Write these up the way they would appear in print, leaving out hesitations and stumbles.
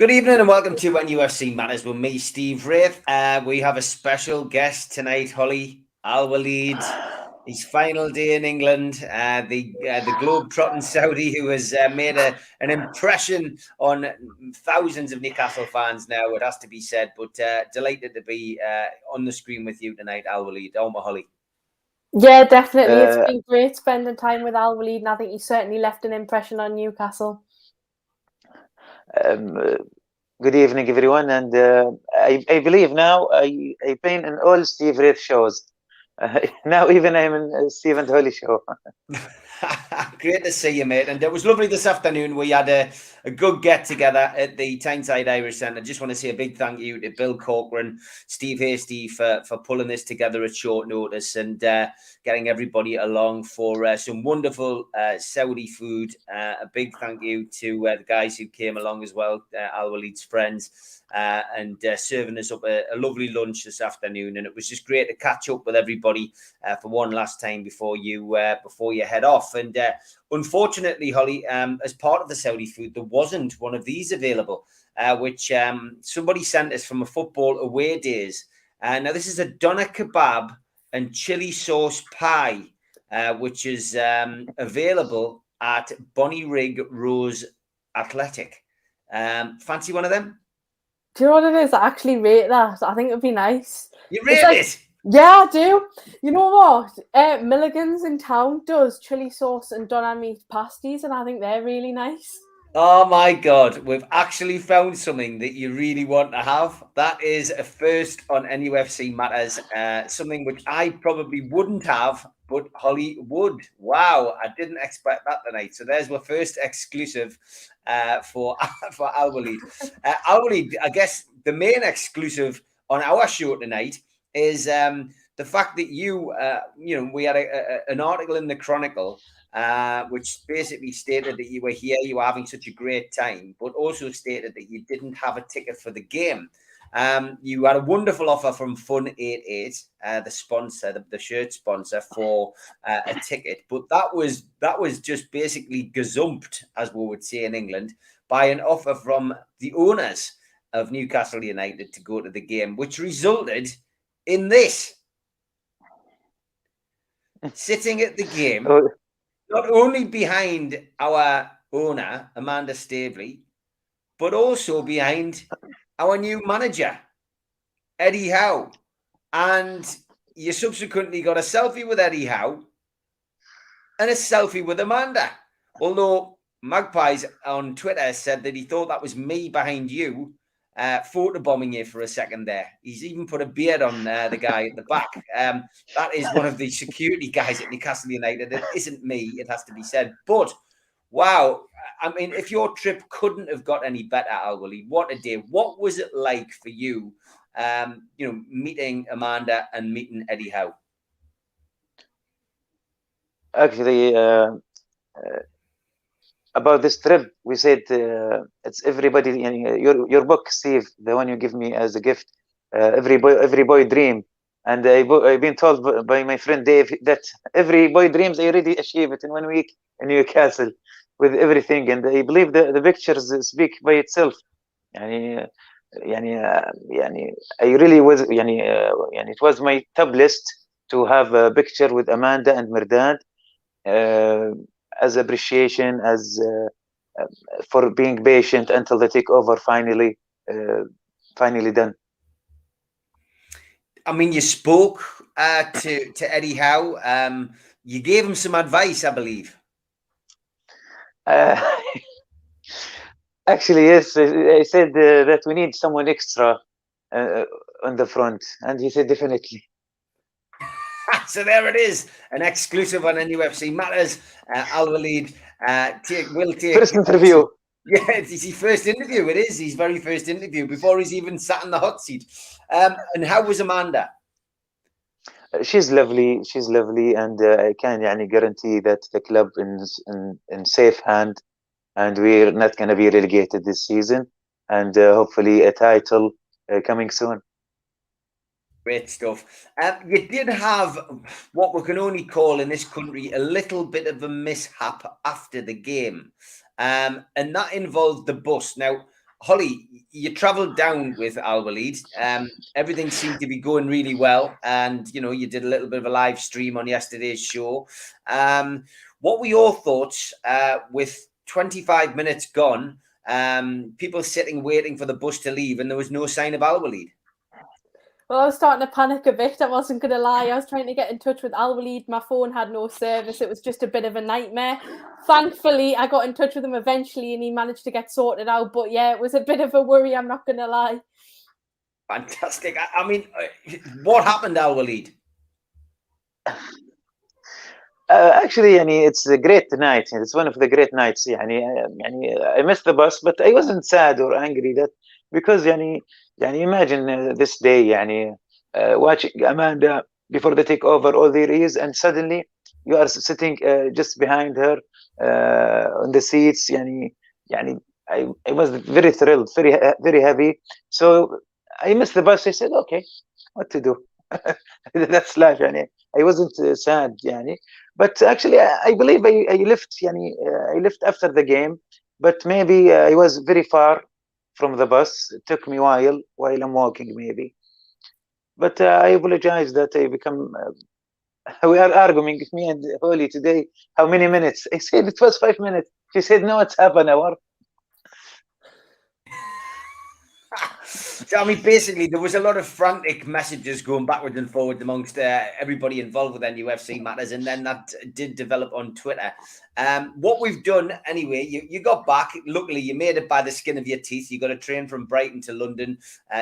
Good evening and welcome to NUFC Matters with me, Steve Wraith. We have a special guest tonight, Holly, Alwaleed. His final day in England, the globe-trotting Saudi who has made an impression on thousands of Newcastle fans now, it has to be said, but delighted to be on the screen with you tonight, Alwaleed. Holly. Yeah, definitely. It's been great spending time with Alwaleed, and I think he certainly left an impression on Newcastle. Good evening, everyone, and I believe now I've been in all Steve Wraith shows. Now even I'm in Steve and Holly show. Great to see you, mate. And it was lovely this afternoon. We had a good get-together at the Tyneside Irish Centre. I just want to say a big thank you to Bill Corcoran, Steve Hasty for pulling this together at short notice and getting everybody along for some wonderful Saudi food. A big thank you to the guys who came along as well, Alwaleed's friends. And serving us up a lovely lunch this afternoon, and it was just great to catch up with everybody for one last time before you head off. And unfortunately, Holly, as part of the Saudi food, there wasn't one of these available, which somebody sent us from a football away days. Now this is a doner kebab and chili sauce pie, which is available at Bonnyrigg Rose Athletic. Fancy one of them? Do you know what it is? I actually rate that. I think it would be nice. You rate it? Yeah, I do. You know what? Milligan's in town does chili sauce and doner meat pasties, and I think they're really nice. Oh my God, we've actually found something that you really want to have. That is a first on NUFC Matters, something which I probably wouldn't have, but Holly would. Wow, I didn't expect that tonight. So there's my first exclusive for Alwaleed. Alwaleed, I guess the main exclusive on our show tonight is the fact that we had an article in the Chronicle which basically stated that you were here, you were having such a great time, but also stated that you didn't have a ticket for the game. You had a wonderful offer from Fun88, the sponsor, the shirt sponsor, for a ticket, but that was just basically gazumped, as we would say in England, by an offer from the owners of Newcastle United to go to the game, which resulted in this. Sitting at the game, not only behind our owner, Amanda Staveley, but also behind our new manager, Eddie Howe. And you subsequently got a selfie with Eddie Howe and a selfie with Amanda. Although Magpies on Twitter said that he thought that was me behind you, photobombing you for a second there. He's even put a beard on the guy at the back. That is one of the security guys at Newcastle United. It isn't me, it has to be said. But, wow, I mean, if your trip couldn't have got any better, Alwaleed, what a day. What was it like for you, meeting Amanda and meeting Eddie Howe? Actually, about this trip, we said it's everybody. Your book, Steve, the one you give me as a gift, every boy dream, and I've been told by my friend Dave that every boy dreams. I already achieved it in 1 week in Newcastle with everything, and I believe the pictures speak by itself. I really was. It was my top list to have a picture with Amanda and Merdad. As appreciation, as for being patient until the takeover finally done. I mean, you spoke to Eddie Howe. You gave him some advice, I believe. Actually, yes. I said that we need someone extra on the front, and he said definitely. So there it is, an exclusive on NUFC Matters. Alwaleed will take first interview. Yeah, it's his first interview. It is his very first interview before he's even sat in the hot seat. And how was Amanda? She's lovely. She's lovely, and I can guarantee that the club is in safe hand, and we're not going to be relegated this season, and hopefully a title coming soon. Great stuff. You did have what we can only call in this country a little bit of a mishap after the game. And that involved the bus. Now, Holly, you travelled down with Alwaleed. Everything seemed to be going really well, and you did a little bit of a live stream on yesterday's show. What were your thoughts with 25 minutes gone? People sitting waiting for the bus to leave, and there was no sign of Alwaleed. Well, I was starting to panic a bit. I wasn't going to lie. I was trying to get in touch with Alwaleed. My phone had no service. It was just a bit of a nightmare. Thankfully, I got in touch with him eventually and he managed to get sorted out. But yeah, it was a bit of a worry, I'm not going to lie. Fantastic. I mean, what happened, Alwaleed? Actually, it's a great night. It's one of the great nights. I missed the bus, but I wasn't sad or angry because imagine this day, watching Amanda before they take over all the years, and suddenly you are sitting just behind her on the seats. I was very thrilled, very happy. So I missed the bus. I said, okay, what to do? That's life. I wasn't sad. But actually, I believe I left. I left after the game, but maybe I was very far from the bus. It took me a while I'm walking, maybe. But I apologize that I become. We are arguing, me and Holly today. How many minutes? I said it was 5 minutes. She said no, it's half an hour. So, I mean, basically, there was a lot of frantic messages going backwards and forwards amongst everybody involved with NUFC matters, and then that did develop on Twitter. What we've done, anyway, you got back. Luckily, you made it by the skin of your teeth. You got a train from Brighton to London.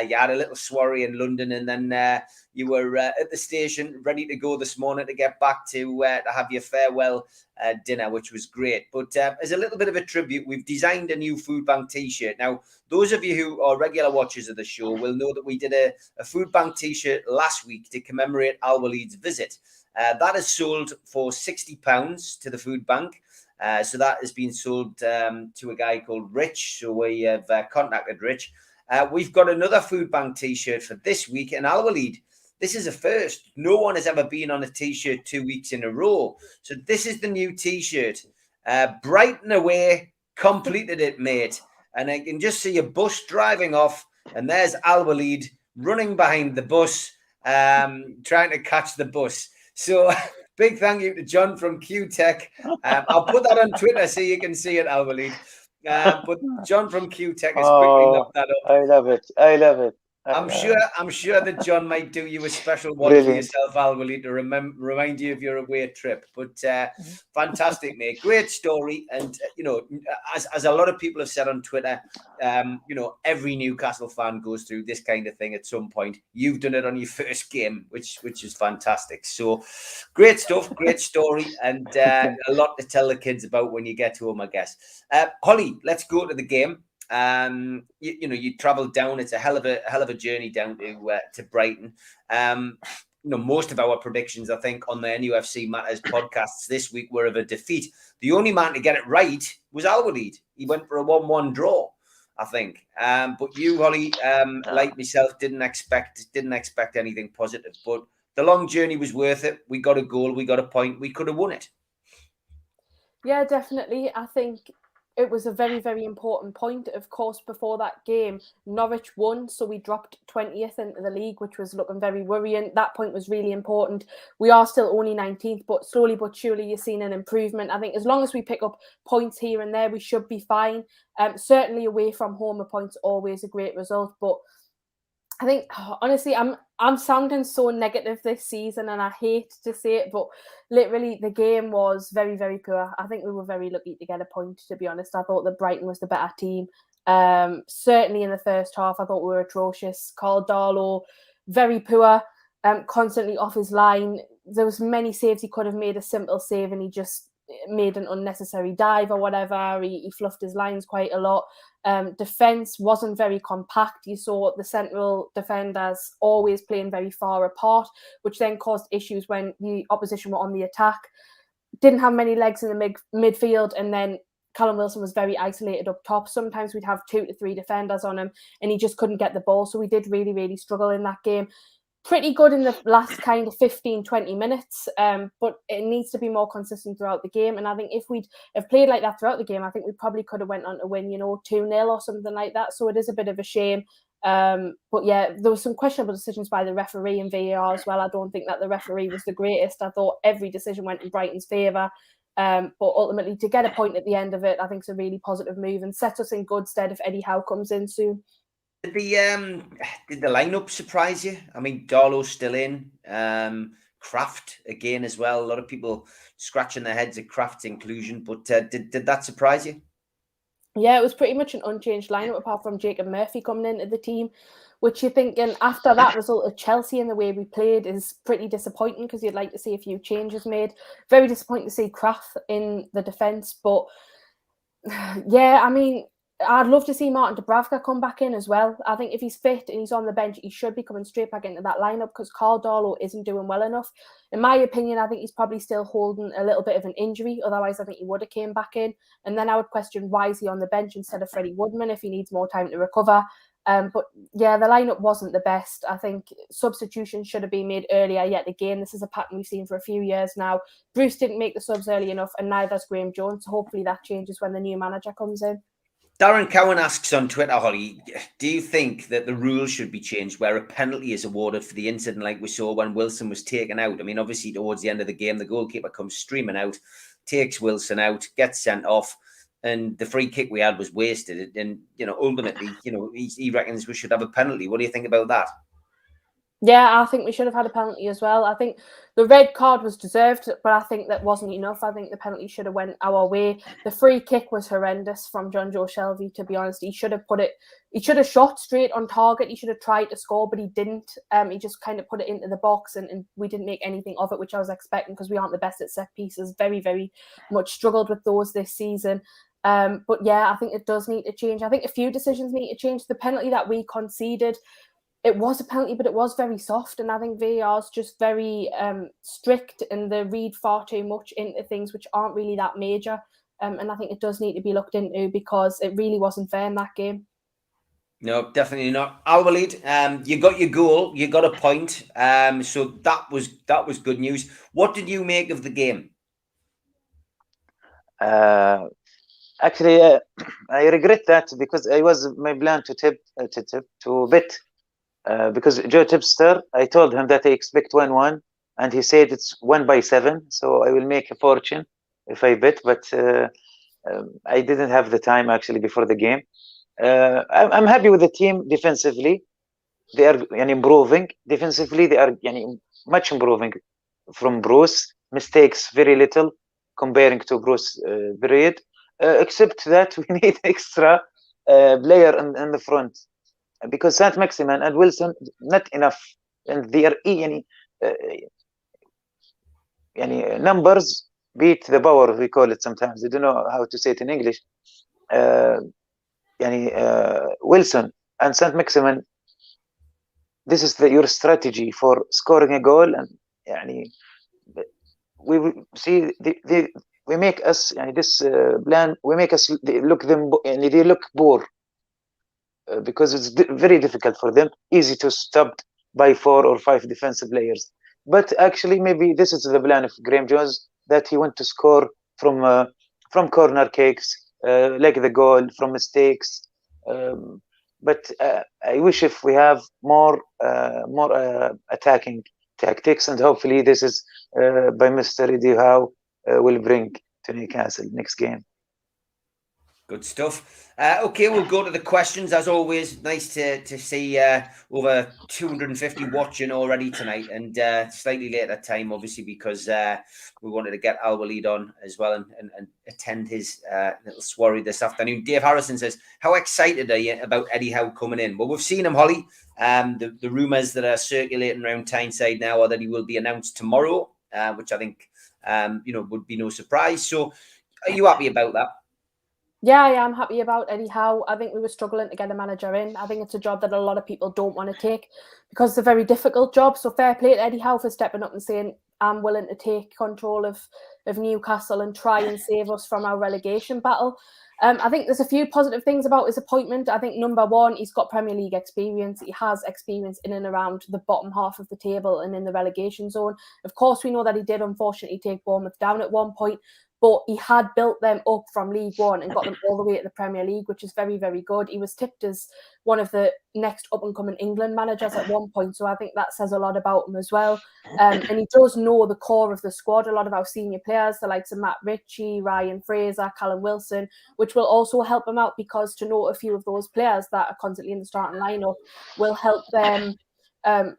You had a little soiree in London, and then you were at the station, ready to go this morning to get back to have your farewell dinner, which was great. But as a little bit of a tribute, we've designed a new Food Bank T-shirt. Now, those of you who are regular watchers of the show will know that we did a Food Bank T-shirt last week to commemorate Alwaleed's visit. That is sold for £60 to the Food Bank. So that has been sold to a guy called Rich. So we have contacted Rich. We've got another Food Bank T-shirt for this week in Alwaleed. This is a first. No one has ever been on a T-shirt 2 weeks in a row. So this is the new T-shirt. Brighton away, completed it, mate. And I can just see a bus driving off, and there's Alwaleed running behind the bus, trying to catch the bus. So big thank you to John from Q Tech. I'll put that on Twitter so you can see it, Alwaleed. But John from Q Tech has quickly knocked that up. I love it. I'm sure that John might do you a special one for yourself, Alwaleed, to remind you of your away trip. But fantastic, mate. Great story. And, as a lot of people have said on Twitter, every Newcastle fan goes through this kind of thing at some point. You've done it on your first game, which is fantastic. So great stuff, great story, and a lot to tell the kids about when you get home, I guess. Holly, let's go to the game. You traveled down. It's a hell of a journey down to Brighton. Most of our predictions, I think, on the NUFC Matters podcasts this week were of a defeat. The only man to get it right was Alwaleed. He went for a 1-1 draw, I think. But you, Holly, like myself, didn't expect anything positive. But the long journey was worth it. We got a goal. We got a point. We could have won it. Yeah, definitely. I think it was a very, very important point. Of course, before that game, Norwich won, so we dropped 20th into the league, which was looking very worrying. That point was really important. We are still only 19th, but slowly but surely you're seeing an improvement. I think as long as we pick up points here and there, we should be fine. Certainly away from home, a point's always a great result, but I think, honestly, I'm sounding so negative this season, and I hate to say it, but literally the game was very, very poor. I think we were very lucky to get a point, to be honest. I thought that Brighton was the better team. Certainly in the first half, I thought we were atrocious. Carl Darlow, very poor, constantly off his line. There was many saves. He could have made a simple save, and he just made an unnecessary dive or whatever. He fluffed his lines quite a lot. Defence wasn't very compact. You saw the central defenders always playing very far apart, which then caused issues when the opposition were on the attack. Didn't have many legs in the midfield, and then Callum Wilson was very isolated up top. Sometimes we'd have 2 to 3 defenders on him, and he just couldn't get the ball. So we did really, really struggle in that game. pretty good in the last kind of 15, 20 minutes, but it needs to be more consistent throughout the game. And I think if we'd have played like that throughout the game, I think we probably could have went on to win, 2-0 or something like that. So it is a bit of a shame. But yeah, there were some questionable decisions by the referee and VAR as well. I don't think that the referee was the greatest. I thought every decision went in Brighton's favour. But ultimately, to get a point at the end of it, I think it's a really positive move and sets us in good stead if Eddie Howe comes in soon. Did the lineup surprise you? I mean, Darlow's still in. Kraft again as well. A lot of people scratching their heads at Kraft's inclusion, but did that surprise you? Yeah, it was pretty much an unchanged lineup apart from Jacob Murphy coming into the team, which you're thinking after that result of Chelsea and the way we played is pretty disappointing because you'd like to see a few changes made. Very disappointing to see Kraft in the defence, but yeah, I mean, I'd love to see Martin Dubravka come back in as well. I think if he's fit and he's on the bench, he should be coming straight back into that lineup because Carl Darlow isn't doing well enough. In my opinion, I think he's probably still holding a little bit of an injury. Otherwise, I think he would have came back in. And then I would question why is he on the bench instead of Freddie Woodman if he needs more time to recover. But yeah, the lineup wasn't the best. I think substitutions should have been made earlier yet again. This is a pattern we've seen for a few years now. Bruce didn't make the subs early enough and neither has Graham Jones. So hopefully that changes when the new manager comes in. Darren Cowan asks on Twitter, Holly, do you think that the rules should be changed where a penalty is awarded for the incident like we saw when Wilson was taken out? I mean, obviously, towards the end of the game, the goalkeeper comes streaming out, takes Wilson out, gets sent off, and the free kick we had was wasted. And, ultimately, he reckons we should have a penalty. What do you think about that? Yeah, I think we should have had a penalty as well. I think the red card was deserved, but I think that wasn't enough. I think the penalty should have went our way. The free kick was horrendous from John Joe Shelby, to be honest. He should have shot straight on target. He should have tried to score, but he didn't. He just kind of put it into the box and we didn't make anything of it, which I was expecting because we aren't the best at set pieces. Very, very much struggled with those this season. But yeah, I think it does need to change. I think a few decisions need to change. The penalty that we conceded, it was a penalty, but it was very soft. And I think VAR is just very strict and they read far too much into things which aren't really that major. And I think it does need to be looked into because it really wasn't fair in that game. No, definitely not. Alwaleed, you got your goal, you got a point. So that was good news. What did you make of the game? Actually, I regret that because it was my plan to bet. Because Joe Tipster, I told him that I expect 1-1, and he said it's 1/7, so I will make a fortune if I bet. But I didn't have the time actually before the game. I'm happy with the team defensively. They are improving. Defensively, they are much improving from Bruce. Mistakes very little comparing to Bruce period. Except that we need extra player in the front. Because Saint-Maximin and Wilson not enough, and they are numbers beat the power, we call it sometimes. I don't know how to say it in English. Wilson and Saint-Maximin, this is your strategy for scoring a goal, and we see we make us this plan. We make us look them, and they look poor. Because it's very difficult for them, easy to stop by 4 or 5 defensive players. But actually, maybe this is the plan of Graham Jones, that he want to score from corner kicks, like the goal, from mistakes. But I wish if we have more attacking tactics, and hopefully this is by Mr. Eddie Howe will bring to Newcastle next game. Good stuff. Okay, we'll go to the questions. As always, nice to see over 250 watching already tonight, and slightly later time, obviously, because we wanted to get Alwaleed on as well and attend his little soiree this afternoon. Dave Harrison says, how excited are you about Eddie Howe coming in? Well, we've seen him, Holly. The rumours that are circulating around Tyneside now are that he will be announced tomorrow, which I think would be no surprise. So are you happy about that? Yeah, I am happy about Eddie Howe. I think we were struggling to get a manager in. I think it's a job that a lot of people don't want to take because it's a very difficult job. So fair play to Eddie Howe for stepping up and saying, am willing to take control of Newcastle and try and save us from our relegation battle. I think there's a few positive things about his appointment. I think number one, he's got Premier League experience. He has experience in and around the bottom half of the table and in the relegation zone. Of course, we know that he did unfortunately take Bournemouth down at one point, but he had built them up from League One and got them all the way to the Premier League, which is very, very good. He was tipped as one of the next up-and-coming England managers at one point, so I think that says a lot about him as well. And he does know the core of the squad, a lot of our senior players, the likes of Matt Ritchie, Ryan Fraser, Callum Wilson, which will also help him out, because to know a few of those players that are constantly in the starting lineup will help them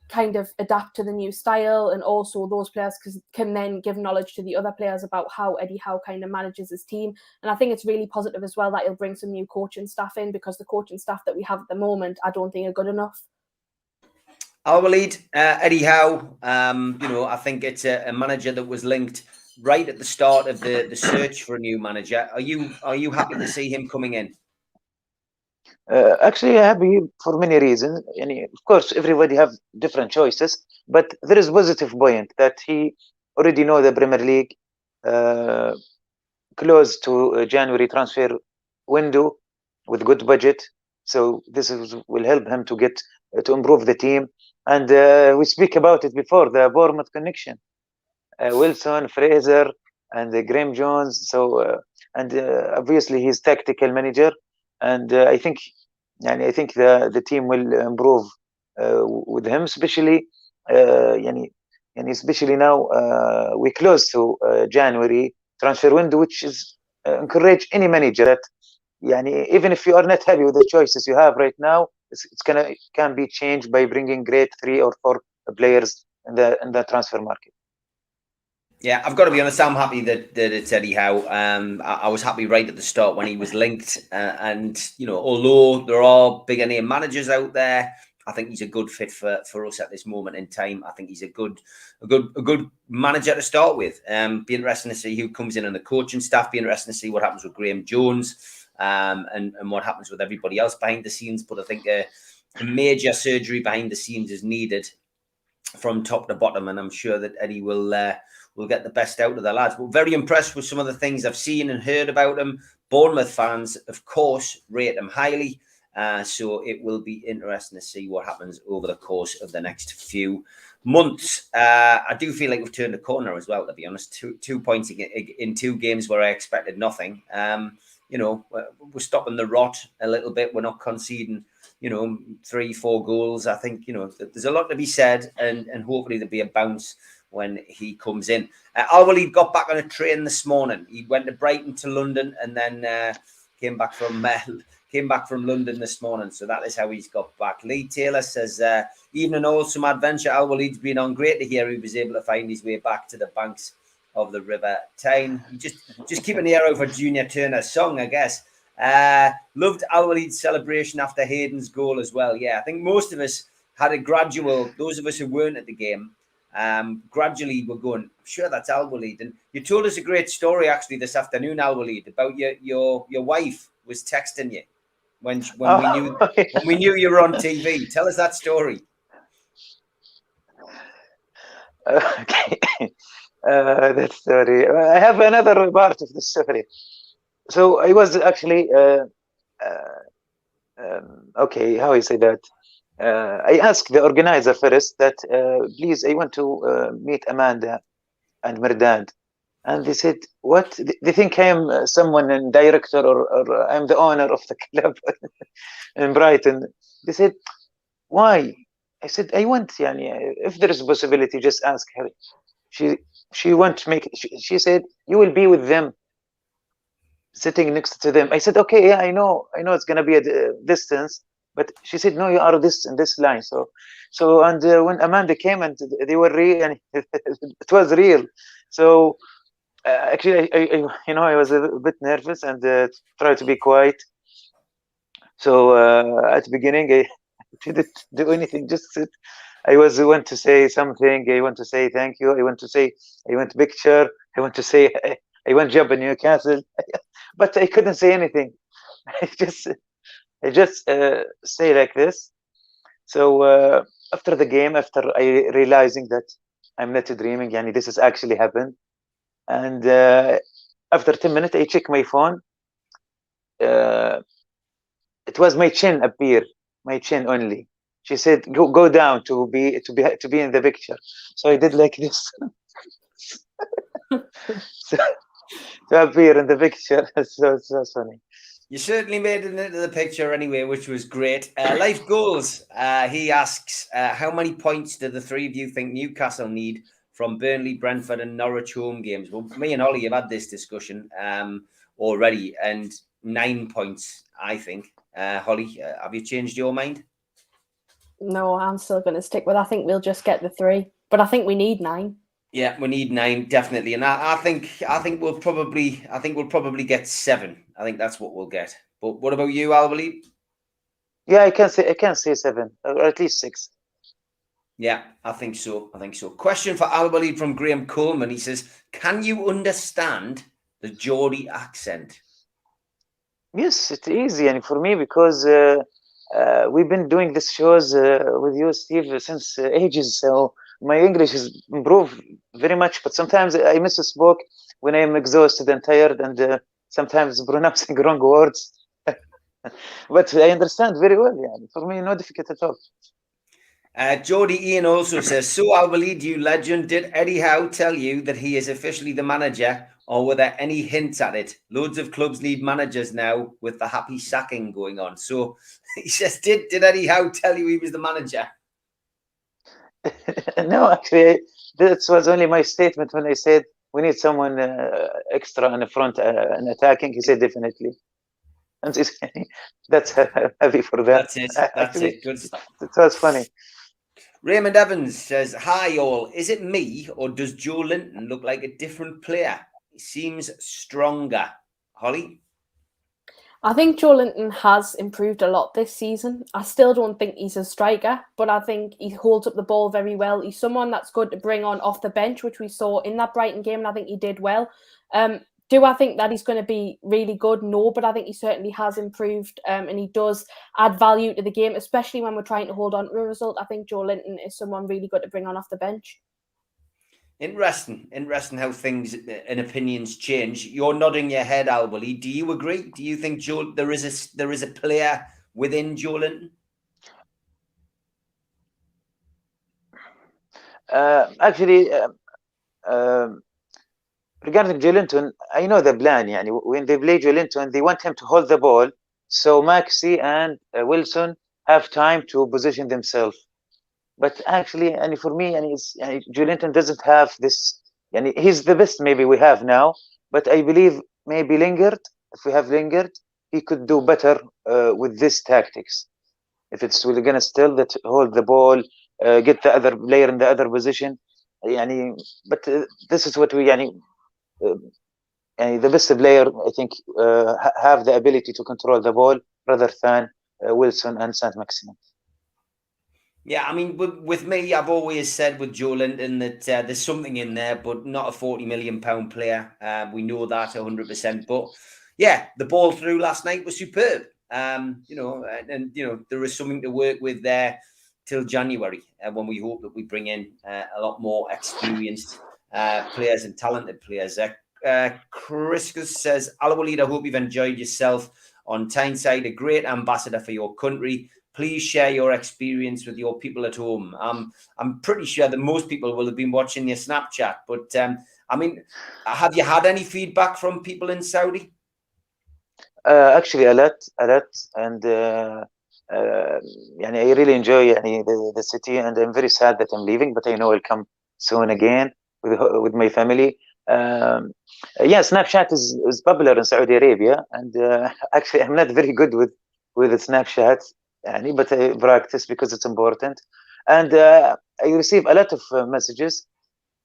kind of adapt to the new style, and also those players can then give knowledge to the other players about how Eddie Howe kind of manages his team. And I think it's really positive as well that he'll bring some new coaching staff in, because the coaching staff that we have at the moment I don't think are good enough. Alwaleed, Eddie Howe, I think it's a manager that was linked right at the start of the search for a new manager. Are you happy to see him coming in? Actually, happy for many reasons. And of course, everybody have different choices, but there is a positive point that he already know the Premier League, close to January transfer window with good budget. So this will help him to get to improve the team. And we speak about it before, the Bournemouth connection, Wilson, Fraser, and Graham Jones. So and obviously he's tactical manager, and I think the team will improve with him, especially especially now we close to January transfer window, which is encourage any manager that even if you are not happy with the choices you have right now, can be changed by bringing great 3 or 4 players in the transfer market. Yeah, I've got to be honest, I'm happy that it's Eddie Howe. I was happy right at the start when he was linked. And, although there are bigger name managers out there, I think he's a good fit for us at this moment in time. I think he's a good manager to start with. Be interesting to see who comes in on the coaching staff. Be interesting to see what happens with Graham Jones and what happens with everybody else behind the scenes. But I think a major surgery behind the scenes is needed from top to bottom, and I'm sure that Eddie will get the best out of the lads. But very impressed with some of the things I've seen and heard about him. Bournemouth fans, of course, rate him highly. So it will be interesting to see what happens over the course of the next few months. I do feel like we've turned a corner as well, to be honest. 2 points in 2 games where I expected nothing. We're stopping the rot a little bit. We're not conceding 3-4 goals. I think there's a lot to be said, and hopefully there'll be a bounce when he comes in. Alwaleed got back on a train this morning. He went to Brighton to London, and then came back from London this morning. So that is how he's got back. Lee Taylor says, even an awesome adventure Alwaleed's been on. Great to hear he was able to find his way back to the banks of the River Tyne. Just keep an ear out for Junior Turner's song, I guess. Loved Alwaleed's celebration after Hayden's goal as well. Yeah, I think most of us had a gradual, those of us who weren't at the game, gradually were going, I'm sure that's Alwaleed. And you told us a great story actually this afternoon, Alwaleed, about your wife was texting you when we knew you were on TV. Tell us that story. Okay. That story. I have another part of the story. So I was actually okay. How I say that? I asked the organizer first that please, I want to meet Amanda and Merdad, and they said, "What? They think I am someone and director or I'm the owner of the club in Brighton." They said, "Why?" I said, "I want, if there is a possibility, just ask her." She want to make. She said, "You will be with them, sitting next to them." I said, "Okay, yeah, I know it's gonna be a distance." But she said, "No, you are this in this line." So and when Amanda came and they were real, and it was real. So actually, I was a bit nervous and tried to be quiet. So at the beginning, I didn't do anything, just sit. I want to say something. I want to say thank you. I want picture. I want to say I want job in Newcastle, but I couldn't say anything. I just say like this. So after the game, after I realizing that I'm not dreaming. Yani, this has actually happened. And after 10 minutes, I check my phone. It was my chin appear, my chin only. She said, "Go down to be in the picture." So I did like this. So, to appear in the picture. So funny. You certainly made it into the picture anyway, which was great. Life goals. He asks, how many points do the three of you think Newcastle need from Burnley, Brentford, and Norwich home games? Well, me and Ollie have had this discussion already, and 9 points, I think. Holly, have you changed your mind? No, I'm still going to stick with. I think we'll just get the 3, but I think we need 9. Yeah, we need 9 definitely, and I think we'll probably get 7. I think that's what we'll get. But what about you, Alwaleed? Yeah, I can say 7 or at least 6. Yeah, I think so. Question for Alwaleed from Graham Coleman. He says, "Can you understand the Geordie accent?" Yes, it's easy, and for me because we've been doing these shows with you, Steve, since ages. So my English has improved very much, but sometimes I misspoke when I'm exhausted and tired, and sometimes pronouncing wrong words. But I understand very well. Yeah, for me, no difficult at all. Geordie Ian also says, "So Alwaleed, you legend, did Eddie Howe tell you that he is officially the manager, or were there any hints at it? Loads of clubs need managers now with the happy sacking going on." So he says, did Eddie Howe tell you he was the manager? No, actually, that was only my statement when I said we need someone extra in the front and attacking. He said definitely. And that's heavy for them. That's it. That's it. Good stuff. It was funny. Raymond Evans says, "Hi all. Is it me or does Joe Linton look like a different player? He seems stronger." Holly? I think Joe Linton has improved a lot this season. I still don't think he's a striker, but I think he holds up the ball very well. He's someone that's good to bring on off the bench, which we saw in that Brighton game, and I think he did well. Do I think that he's going to be really good? No, but I think he certainly has improved, and he does add value to the game, especially when we're trying to hold on to a result. I think Joe Linton is someone really good to bring on off the bench. Interesting how things and opinions change. You're nodding your head, Alwaleed. Do you agree? Do you think there is a player within Joe Linton? Actually, regarding Joe Linton, I know the plan. Yani, when they play Joe Linton, they want him to hold the ball, so Maxi and Wilson have time to position themselves. But actually, and for me, and Joe Linton doesn't have this. And he's the best maybe we have now. But I believe maybe Lingard, if we have Lingard, he could do better with this tactics. If it's really gonna still that hold the ball, get the other player in the other position. But this is what we the best player I think have the ability to control the ball rather than Wilson and Saint Maximin. Yeah, I mean, with me, I've always said with Joe Linton that there's something in there, but not a £40 million player. We know that 100%. But yeah, the ball through last night was superb. And there is something to work with there till January, when we hope that we bring in a lot more experienced players and talented players. Chris says, "Alwaleed, I hope you've enjoyed yourself on Tyneside, a great ambassador for your country. Please share your experience with your people at home." I'm pretty sure that most people will have been watching your Snapchat, but I mean, have you had any feedback from people in Saudi? Actually, a lot, and I really enjoy the city, and I'm very sad that I'm leaving, but I know I'll come soon again with my family. Yeah, Snapchat is popular in Saudi Arabia, and actually, I'm not very good with the Snapchat, but I practice because it's important, and I receive a lot of messages,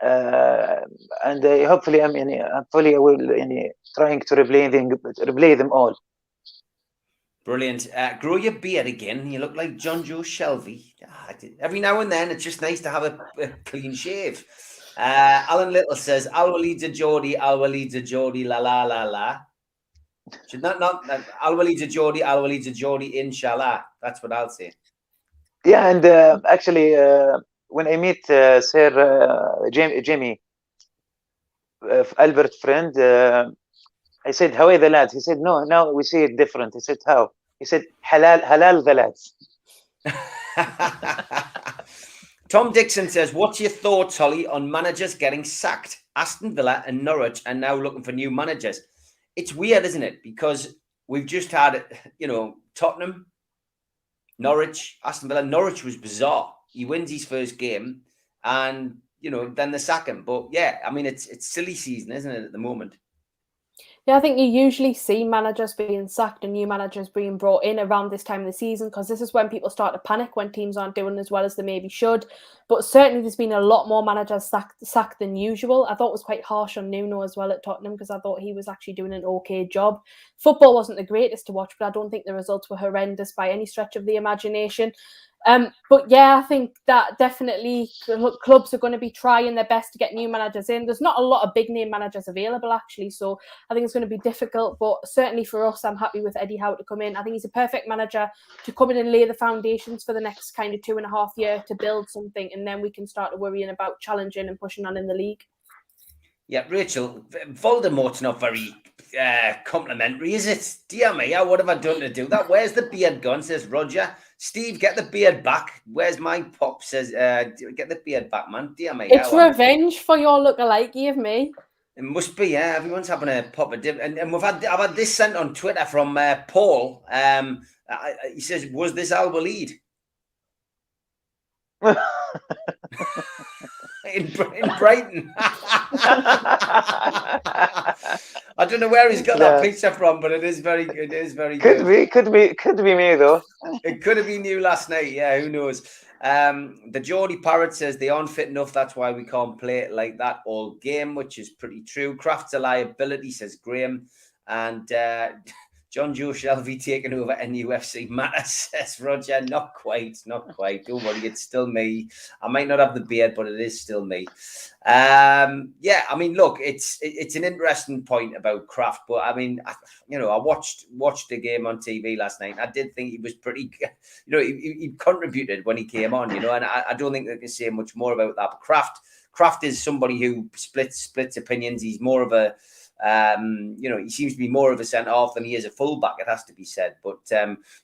and hopefully I will trying to replay them all. Brilliant. Grow your beard again. You look like John Joe Shelby. Every now and then, it's just nice to have a clean shave. Alan Little says, "Alwaleed's a Geordie, Alwaleed's a Geordie, la la la la." Should not Alwaleed's a Geordie, inshallah. That's what I'll say. Yeah, and actually, when I meet Sir Jimmy, Albert friend, I said, how are the lads? He said, no, now we see it different. I said, how? He said, halal the lads. Tom Dixon says, what's your thoughts, Holly, on managers getting sacked? Aston Villa and Norwich are now looking for new managers. It's weird, isn't it? Because we've just had, Tottenham, Norwich, Aston Villa. Norwich was bizarre. He wins his first game and, then the second. But yeah, I mean, it's silly season, isn't it, at the moment? Yeah, I think you usually see managers being sacked and new managers being brought in around this time of the season, because this is when people start to panic when teams aren't doing as well as they maybe should. But certainly there's been a lot more managers sacked than usual. I thought it was quite harsh on Nuno as well at Tottenham, because I thought he was actually doing an okay job. Football wasn't the greatest to watch, but I don't think the results were horrendous by any stretch of the imagination. But yeah, I think that definitely clubs are going to be trying their best to get new managers in. There's not a lot of big name managers available, actually, so I think it's going to be difficult. But certainly for us, I'm happy with Eddie Howe to come in. I think he's a perfect manager to come in and lay the foundations for the next kind of 2.5 years to build something, and then we can start worrying about challenging and pushing on in the league. Yeah, Rachel, Voldemort's not very complimentary, is it? Dear me, what have I done to do that? Where's the beard gone? Says Roger. Steve, get the beard back. Where's my pop? Says, get the beard back, man. Dear me. It's revenge for your lookalike of me. It must be, yeah. Everyone's having a pop a dip. And I've had this sent on Twitter from Paul. He says, was this Alwaleed? in Brighton. I don't know where he's got that picture from, but it is very good. It is very good. Could be me though. It could have been you last night. Yeah, who knows? The Geordie Parrot says they aren't fit enough. That's why we can't play it like that all game, which is pretty true. Kraft's a liability, says Graham. And John Joe Shelby taking over NUFC matters, says Roger. Not quite. Don't worry, it's still me. I might not have the beard, but it is still me. Yeah, I mean, look, it's an interesting point about Kraft, but I mean, I watched the game on TV last night. I did think he was pretty, he contributed when he came on, and I don't think they can say much more about that. But Kraft is somebody who splits opinions. He's more of a he seems to be more of a centre-half than he is a full-back, it has to be said. But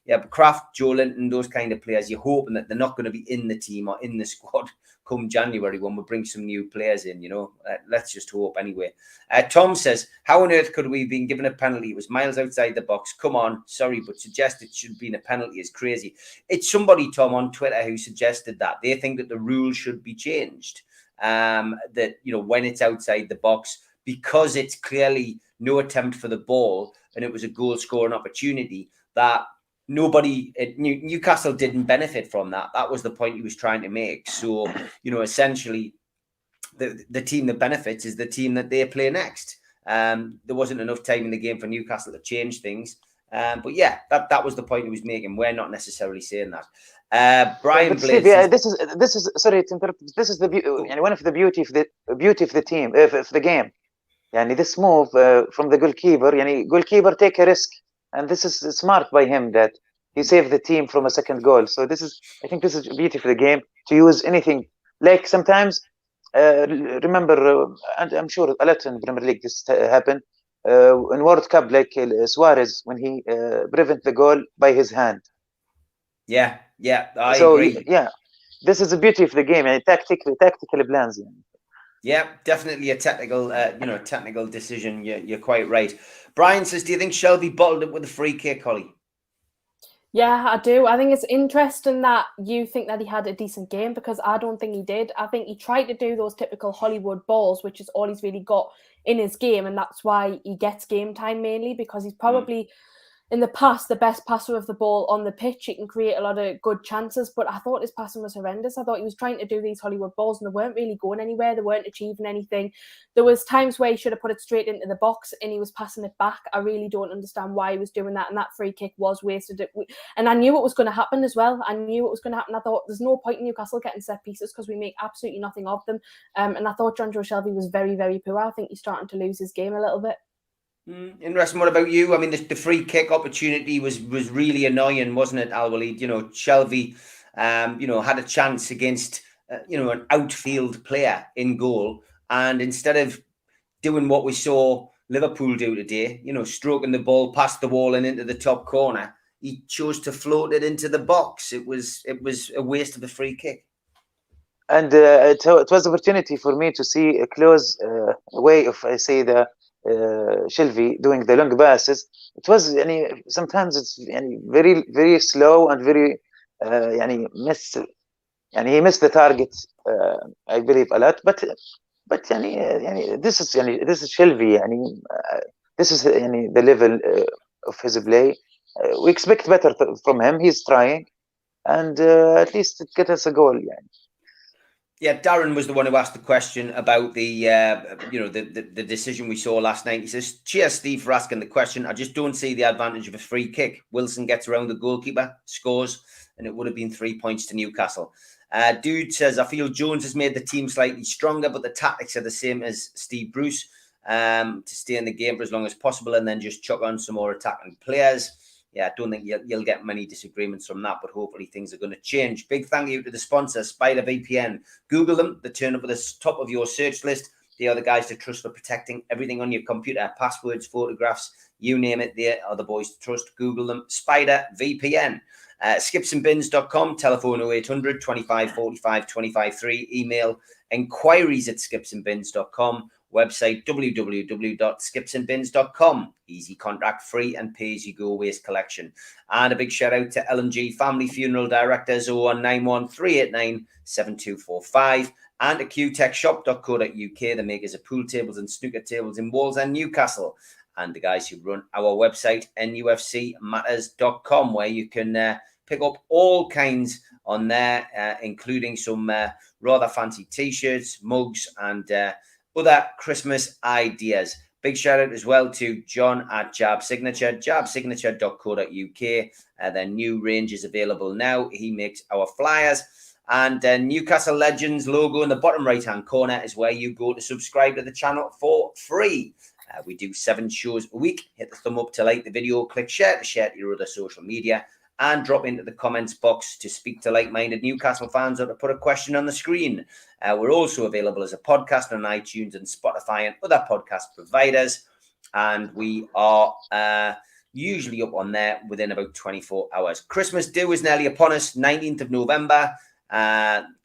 but Kraft, Joe Linton, those kind of players, you're hoping that they're not going to be in the team or in the squad come January when we bring some new players in, let's just hope anyway. Tom says, how on earth could we have been given a penalty? It was miles outside the box. Come on, sorry, but suggest it should have been a penalty is crazy. It's somebody, Tom, on Twitter who suggested that. They think that the rules should be changed, that, when it's outside the box, because it's clearly no attempt for the ball and it was a goal scoring opportunity, that nobody at Newcastle didn't benefit from that. That was the point he was trying to make. So, essentially the team that benefits is the team that they play next. There wasn't enough time in the game for Newcastle to change things. But yeah, that was the point he was making. We're not necessarily saying that. Brian Blades. Yeah, this is sorry to interrupt. This is the one of the beauty of the team of the game. This move from the goalkeeper, goalkeeper take a risk, and this is smart by him that he saved the team from a second goal. So I think this is beauty for the game, to use anything. Like sometimes, remember, and I'm sure a lot in Premier League this happened in World Cup, like Suarez when he prevent the goal by his hand. Yeah, I agree. Yeah, this is the beauty of the game, and tactical plans. Yeah, definitely a technical decision. You're quite right. Brian says, do you think Shelby bottled it with a free kick, Holly? Yeah, I do. I think it's interesting that you think that he had a decent game, because I don't think he did. I think he tried to do those typical Hollywood balls, which is all he's really got in his game, and that's why he gets game time mainly, because he's probably in the past the best passer of the ball on the pitch. He can create a lot of good chances, but I thought his passing was horrendous. I thought he was trying to do these Hollywood balls and they weren't really going anywhere. They weren't achieving anything. There was times where he should have put it straight into the box and he was passing it back. I really don't understand why he was doing that, and that free kick was wasted. And I knew it was going to happen as well. I thought there's no point in Newcastle getting set pieces because we make absolutely nothing of them. And I thought John Joe Shelby was very, very poor. I think he's starting to lose his game a little bit. Interesting. What about you? I mean, the free kick opportunity was really annoying, wasn't it, Alwaleed? Shelby, had a chance against an outfield player in goal, and instead of doing what we saw Liverpool do today, stroking the ball past the wall and into the top corner, he chose to float it into the box. It was a waste of a free kick. And it was an opportunity for me to see a close way of, I say, the Shelby doing the long passes. It was sometimes it's very very slow and very he missed the target, I believe, a lot. But this is Shelby. This is the level of his play. We expect better from him. He's trying, and at least get us a goal. Yeah, Darren was the one who asked the question about the the decision we saw last night. He says, "Cheers, Steve, for asking the question. I just don't see the advantage of a free kick. Wilson gets around the goalkeeper, scores, and it would have been 3 points to Newcastle." Dude says, "I feel Jones has made the team slightly stronger, but the tactics are the same as Steve Bruce, to stay in the game for as long as possible and then just chuck on some more attacking players." Yeah, I don't think you'll get many disagreements from that, but hopefully things are going to change. Big thank you to the sponsor, Spider VPN. Google them. They turn up at the top of your search list. They are the guys to trust for protecting everything on your computer, passwords, photographs, you name it. They are the boys to trust. Google them. Spider VPN. Skipsandbins.com, telephone 0800 25 45 25 3, email enquiries@skipsandbins.com, website www.skipsandbins.com. Easy, contract free and pay as you go waste collection. And a big shout out to L&G Family Funeral Directors 0191 389 7245 and acutechshop.co.uk, the makers of pool tables and snooker tables in Walls and Newcastle, and the guys who run our website NUFCmatters.com, where you can pick up all kinds on there, including some rather fancy t-shirts, mugs, and other Christmas ideas. Big shout out as well to John at Jab Signature, jabsignature.co.uk. Their new range is available now. He makes our flyers. And Newcastle Legends logo in the bottom right-hand corner is where you go to subscribe to the channel for free. We do 7 shows a week. Hit the thumb up to like the video, click share to share to your other social media, and drop into the comments box to speak to like-minded Newcastle fans or to put a question on the screen. We're also available as a podcast on iTunes and Spotify and other podcast providers. And we are usually up on there within about 24 hours. Christmas do is nearly upon us, 19th of November.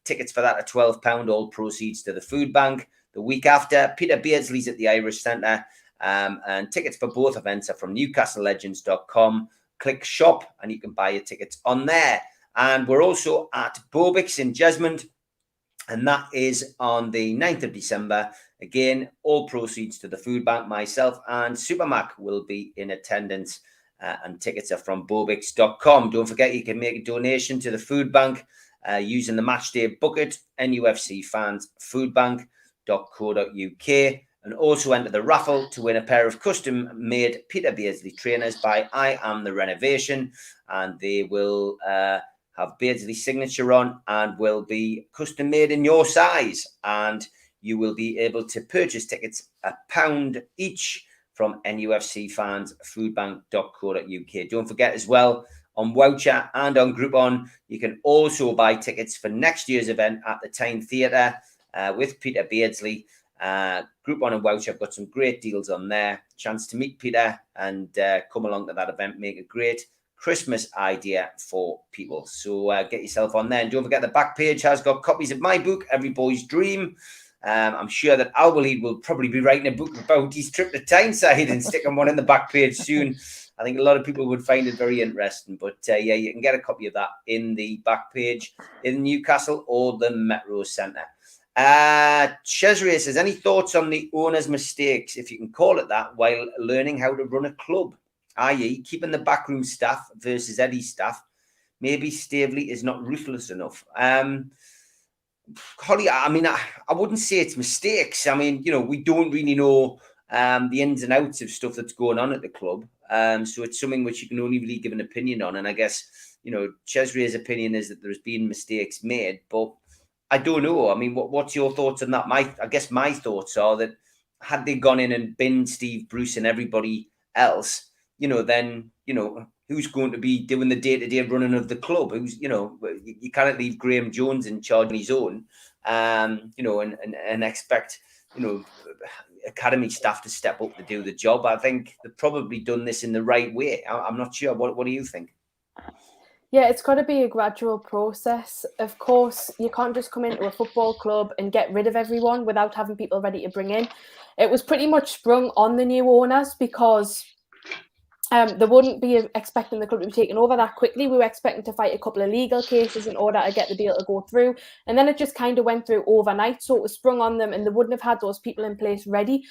Tickets for that are £12, all proceeds to the food bank. The week after, Peter Beardsley's at the Irish Centre, and tickets for both events are from newcastlelegends.com. Click shop and you can buy your tickets on there. And we're also at Bobix in Jesmond, and that is on the 9th of December. Again, all proceeds to the food bank. Myself and Supermac will be in attendance, and tickets are from bobix.com. Don't forget you can make a donation to the food bank using the Matchday bucket, nufcfansfoodbank.co.uk, and also enter the raffle to win a pair of custom-made Peter Beardsley trainers by I Am The Renovation, and they will have Beardsley signature on and will be custom-made in your size, and you will be able to purchase tickets £1 each from nufcfansfoodbank.co.uk. Don't forget as well, on Voucher and on Groupon, you can also buy tickets for next year's event at the Tyne Theatre with Peter Beardsley. Groupon and Voucher have got some great deals on there. Chance to meet Peter and come along to that event, make a great Christmas idea for people. So get yourself on there. And don't forget the back page has got copies of my book, Every Boy's Dream. I'm sure that Alwaleed will probably be writing a book about his trip to Tyneside and sticking one in the back page soon. I think a lot of people would find it very interesting. But yeah, you can get a copy of that in the back page in Newcastle or the Metro Centre. Cesare says, any thoughts on the owner's mistakes, if you can call it that, while learning how to run a club, i.e. keeping the backroom staff versus Eddie's staff? Maybe Staveley is not ruthless enough. Holly, I mean, I wouldn't say it's mistakes. I mean, we don't really know the ins and outs of stuff that's going on at the club. So it's something which you can only really give an opinion on. And I guess, Cesare's opinion is that there's been mistakes made, but I don't know. I mean, what's your thoughts on that? I guess my thoughts are that had they gone in and binned Steve Bruce and everybody else, then, who's going to be doing the day-to-day running of the club? Who's, you know, you can't leave Graham Jones in charge on his own, you know, and expect, you know, academy staff to step up to do the job. I think they've probably done this in the right way. I'm not sure. What do you think? Yeah, it's got to be a gradual process. Of course, you can't just come into a football club and get rid of everyone without having people ready to bring in. It was pretty much sprung on the new owners because they wouldn't be expecting the club to be taken over that quickly. We were expecting to fight a couple of legal cases in order to get the deal to go through. And then it just kind of went through overnight. So it was sprung on them and they wouldn't have had those people in place ready.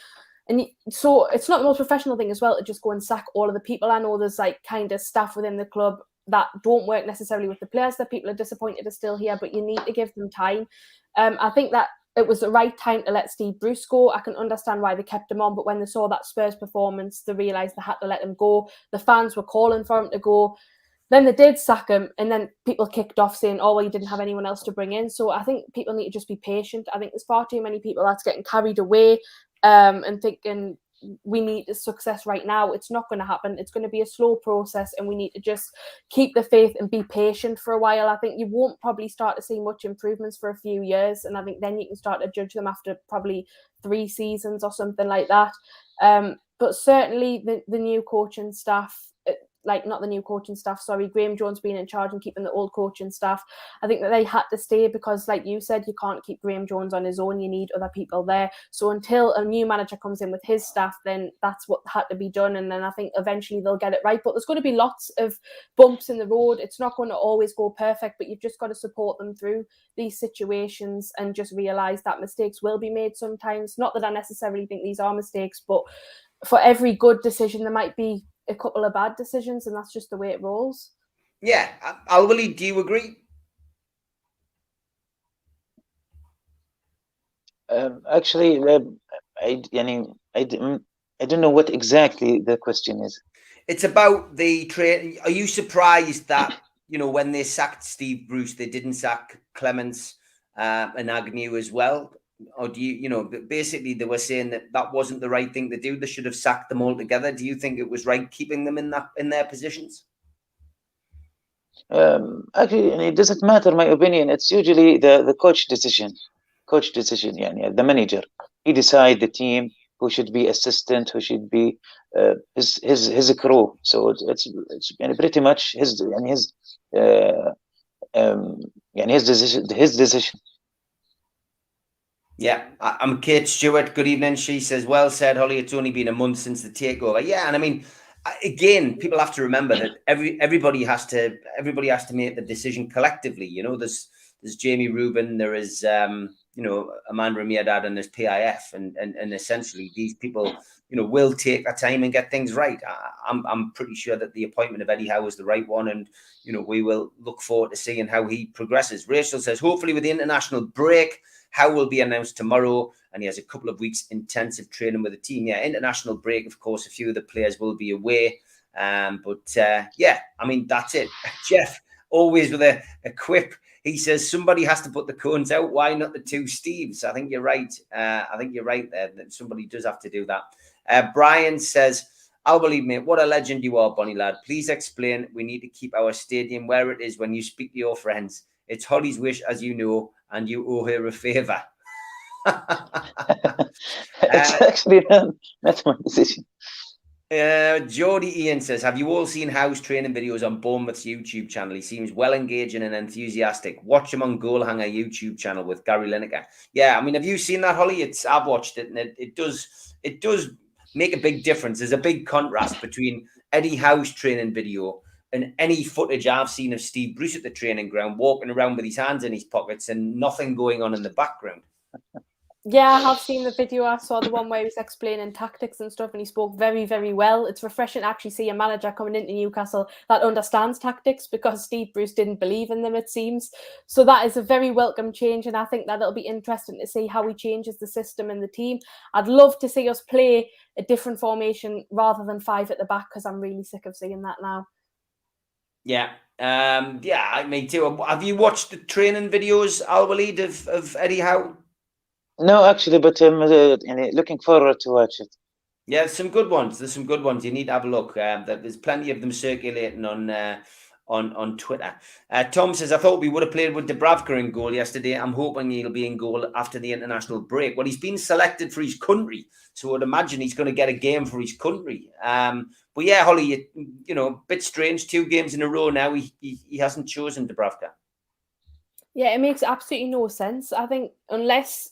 And so it's not the most professional thing as well to just go and sack all of the people. I know there's like kind of staff within the club that don't work necessarily with the players that people are disappointed are still here, but you need to give them time. I think that it was the right time to let Steve Bruce go. I can understand why they kept him on, but when they saw that Spurs performance, they realised they had to let him go. The fans were calling for him to go. Then they did sack him, and then people kicked off saying, oh, well, you didn't have anyone else to bring in. So I think people need to just be patient. I think there's far too many people that's getting carried away and thinking, we need success right now. It's not going to happen. It's going to be a slow process and we need to just keep the faith and be patient for a while. I think you won't probably start to see much improvements for a few years, and I think then you can start to judge them after probably 3 seasons or something like that. But certainly the new coaching staff, Graham Jones being in charge and keeping the old coaching staff, I think that they had to stay because, like you said, you can't keep Graham Jones on his own. You need other people there. So until a new manager comes in with his staff, then that's what had to be done. And then I think eventually they'll get it right. But there's going to be lots of bumps in the road. It's not going to always go perfect, but you've just got to support them through these situations and just realise that mistakes will be made sometimes. Not that I necessarily think these are mistakes, but for every good decision, there might be a couple of bad decisions, and that's just the way it rolls. Yeah, Alwaleed, do you agree? Actually, I don't know what exactly the question is. It's about the trade. Are you surprised that, you know, when they sacked Steve Bruce, they didn't sack Clements and Agnew as well? Or do you know, basically they were saying that wasn't the right thing to do. They should have sacked them all together. Do you think it was right keeping them in their positions? Actually, it doesn't matter. My opinion. It's usually the coach decision. Yeah, the manager. He decide the team, who should be assistant, who should be his crew. So it's pretty much his decision. Yeah, I'm Kate Stewart. Good evening. She says, well said, Holly. It's only been a month since the takeover. Yeah, and I mean, again, people have to remember that everybody has to make the decision collectively. You know, there's Jamie Rubin, there is you know, Amanda Mirdad, and there's PIF, and essentially these people, you know, will take their time and get things right. I'm pretty sure that the appointment of Eddie Howe was the right one, and you know, we will look forward to seeing how he progresses. Rachel says, hopefully with the international break, Howe will be announced tomorrow, and he has a couple of weeks intensive training with the team. Yeah, international break, of course, a few of the players will be away. But yeah, I mean, that's it. Jeff, always with a quip. He says, somebody has to put the cones out. Why not the two Steves? I think you're right. I think you're right there. That somebody does have to do that. Brian says, I'll believe, mate, what a legend you are, Bonnie lad. Please explain. We need to keep our stadium where it is when you speak to your friends. It's Holly's wish, as you know, and you owe her a favour. It's actually not my decision. Jody Ian says, have you all seen Howe's training videos on Bournemouth's YouTube channel? He seems well engaging and enthusiastic. Watch him on Goalhanger YouTube channel with Gary Lineker. Yeah, I mean, have you seen that, Holly? I've watched it, and it does make a big difference. There's a big contrast between Eddie Howe's training video and any footage I've seen of Steve Bruce at the training ground, walking around with his hands in his pockets and nothing going on in the background. Yeah, I have seen the video. I saw the one where he was explaining tactics and stuff, and he spoke very, very well. It's refreshing to actually see a manager coming into Newcastle that understands tactics, because Steve Bruce didn't believe in them, it seems. So that is a very welcome change, and I think that it'll be interesting to see how he changes the system and the team. I'd love to see us play a different formation rather than 5 at the back, because I'm really sick of seeing that now. Yeah. Yeah, me too. Have you watched the training videos, Alwaleed, of Eddie Howe? No, actually, but I'm looking forward to watch it. Yeah, there's some good ones. There's some good ones. You need to have a look. There's plenty of them circulating on Twitter. Tom says, I thought we would have played with Dubravka in goal yesterday. I'm hoping he'll be in goal after the international break. Well, he's been selected for his country, so I'd imagine he's going to get a game for his country. But yeah, Holly, you know, a bit strange. 2 games in a row now. He hasn't chosen Dubravka. Yeah, it makes absolutely no sense. I think unless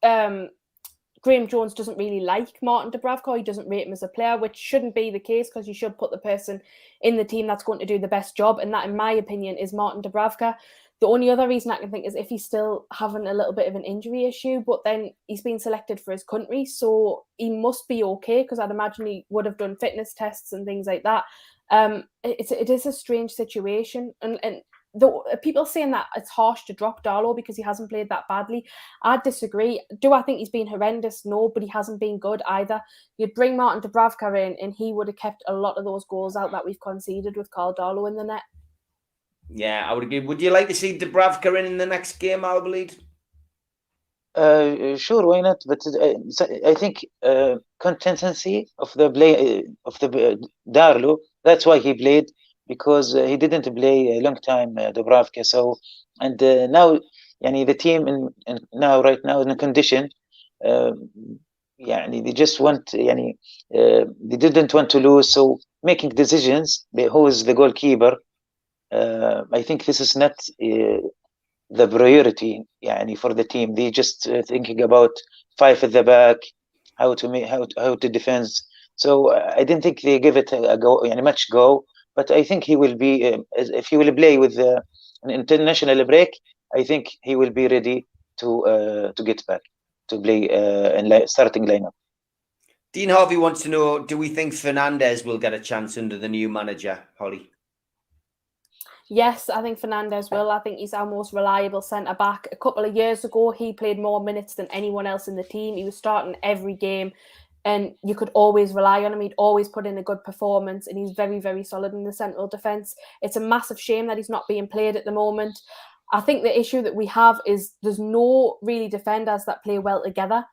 Graham Jones doesn't really like Martin Dubravka, he doesn't rate him as a player, which shouldn't be the case because you should put the person in the team that's going to do the best job. And that, in my opinion, is Martin Dubravka. The only other reason I can think is if he's still having a little bit of an injury issue, but then he's been selected for his country, so he must be okay because I'd imagine he would have done fitness tests and things like that. It is a strange situation. And the people saying that it's harsh to drop Darlow because he hasn't played that badly, I disagree. Do I think he's been horrendous? No, but he hasn't been good either. You'd bring Martin Dubravka in and he would have kept a lot of those goals out that we've conceded with Carl Darlow in the net. Yeah, I would agree. Would you like to see Dubravka in the next game, Alwaleed? Sure, why not? But I think consistency of the play of the Darlow. That's why he played, because he didn't play a long time Dubravka. So and now, the team right now in a condition. They just want, they didn't want to lose. So making decisions, who is the goalkeeper? I think this is not the priority for the team. They just thinking about 5 at the back, how to defend. So I didn't think they give it a go, much go. But I think he will be, if he will play with an international break, I think he will be ready to get back to play in starting lineup. Dean Harvey wants to know, do we think Fernandez will get a chance under the new manager, Holly? Yes, I think Fernandez will. I think he's our most reliable centre-back. A couple of years ago, he played more minutes than anyone else in the team. He was starting every game and you could always rely on him. He'd always put in a good performance and he's very, very solid in the central defence. It's a massive shame that he's not being played at the moment. I think the issue that we have is there's no really defenders that play well together.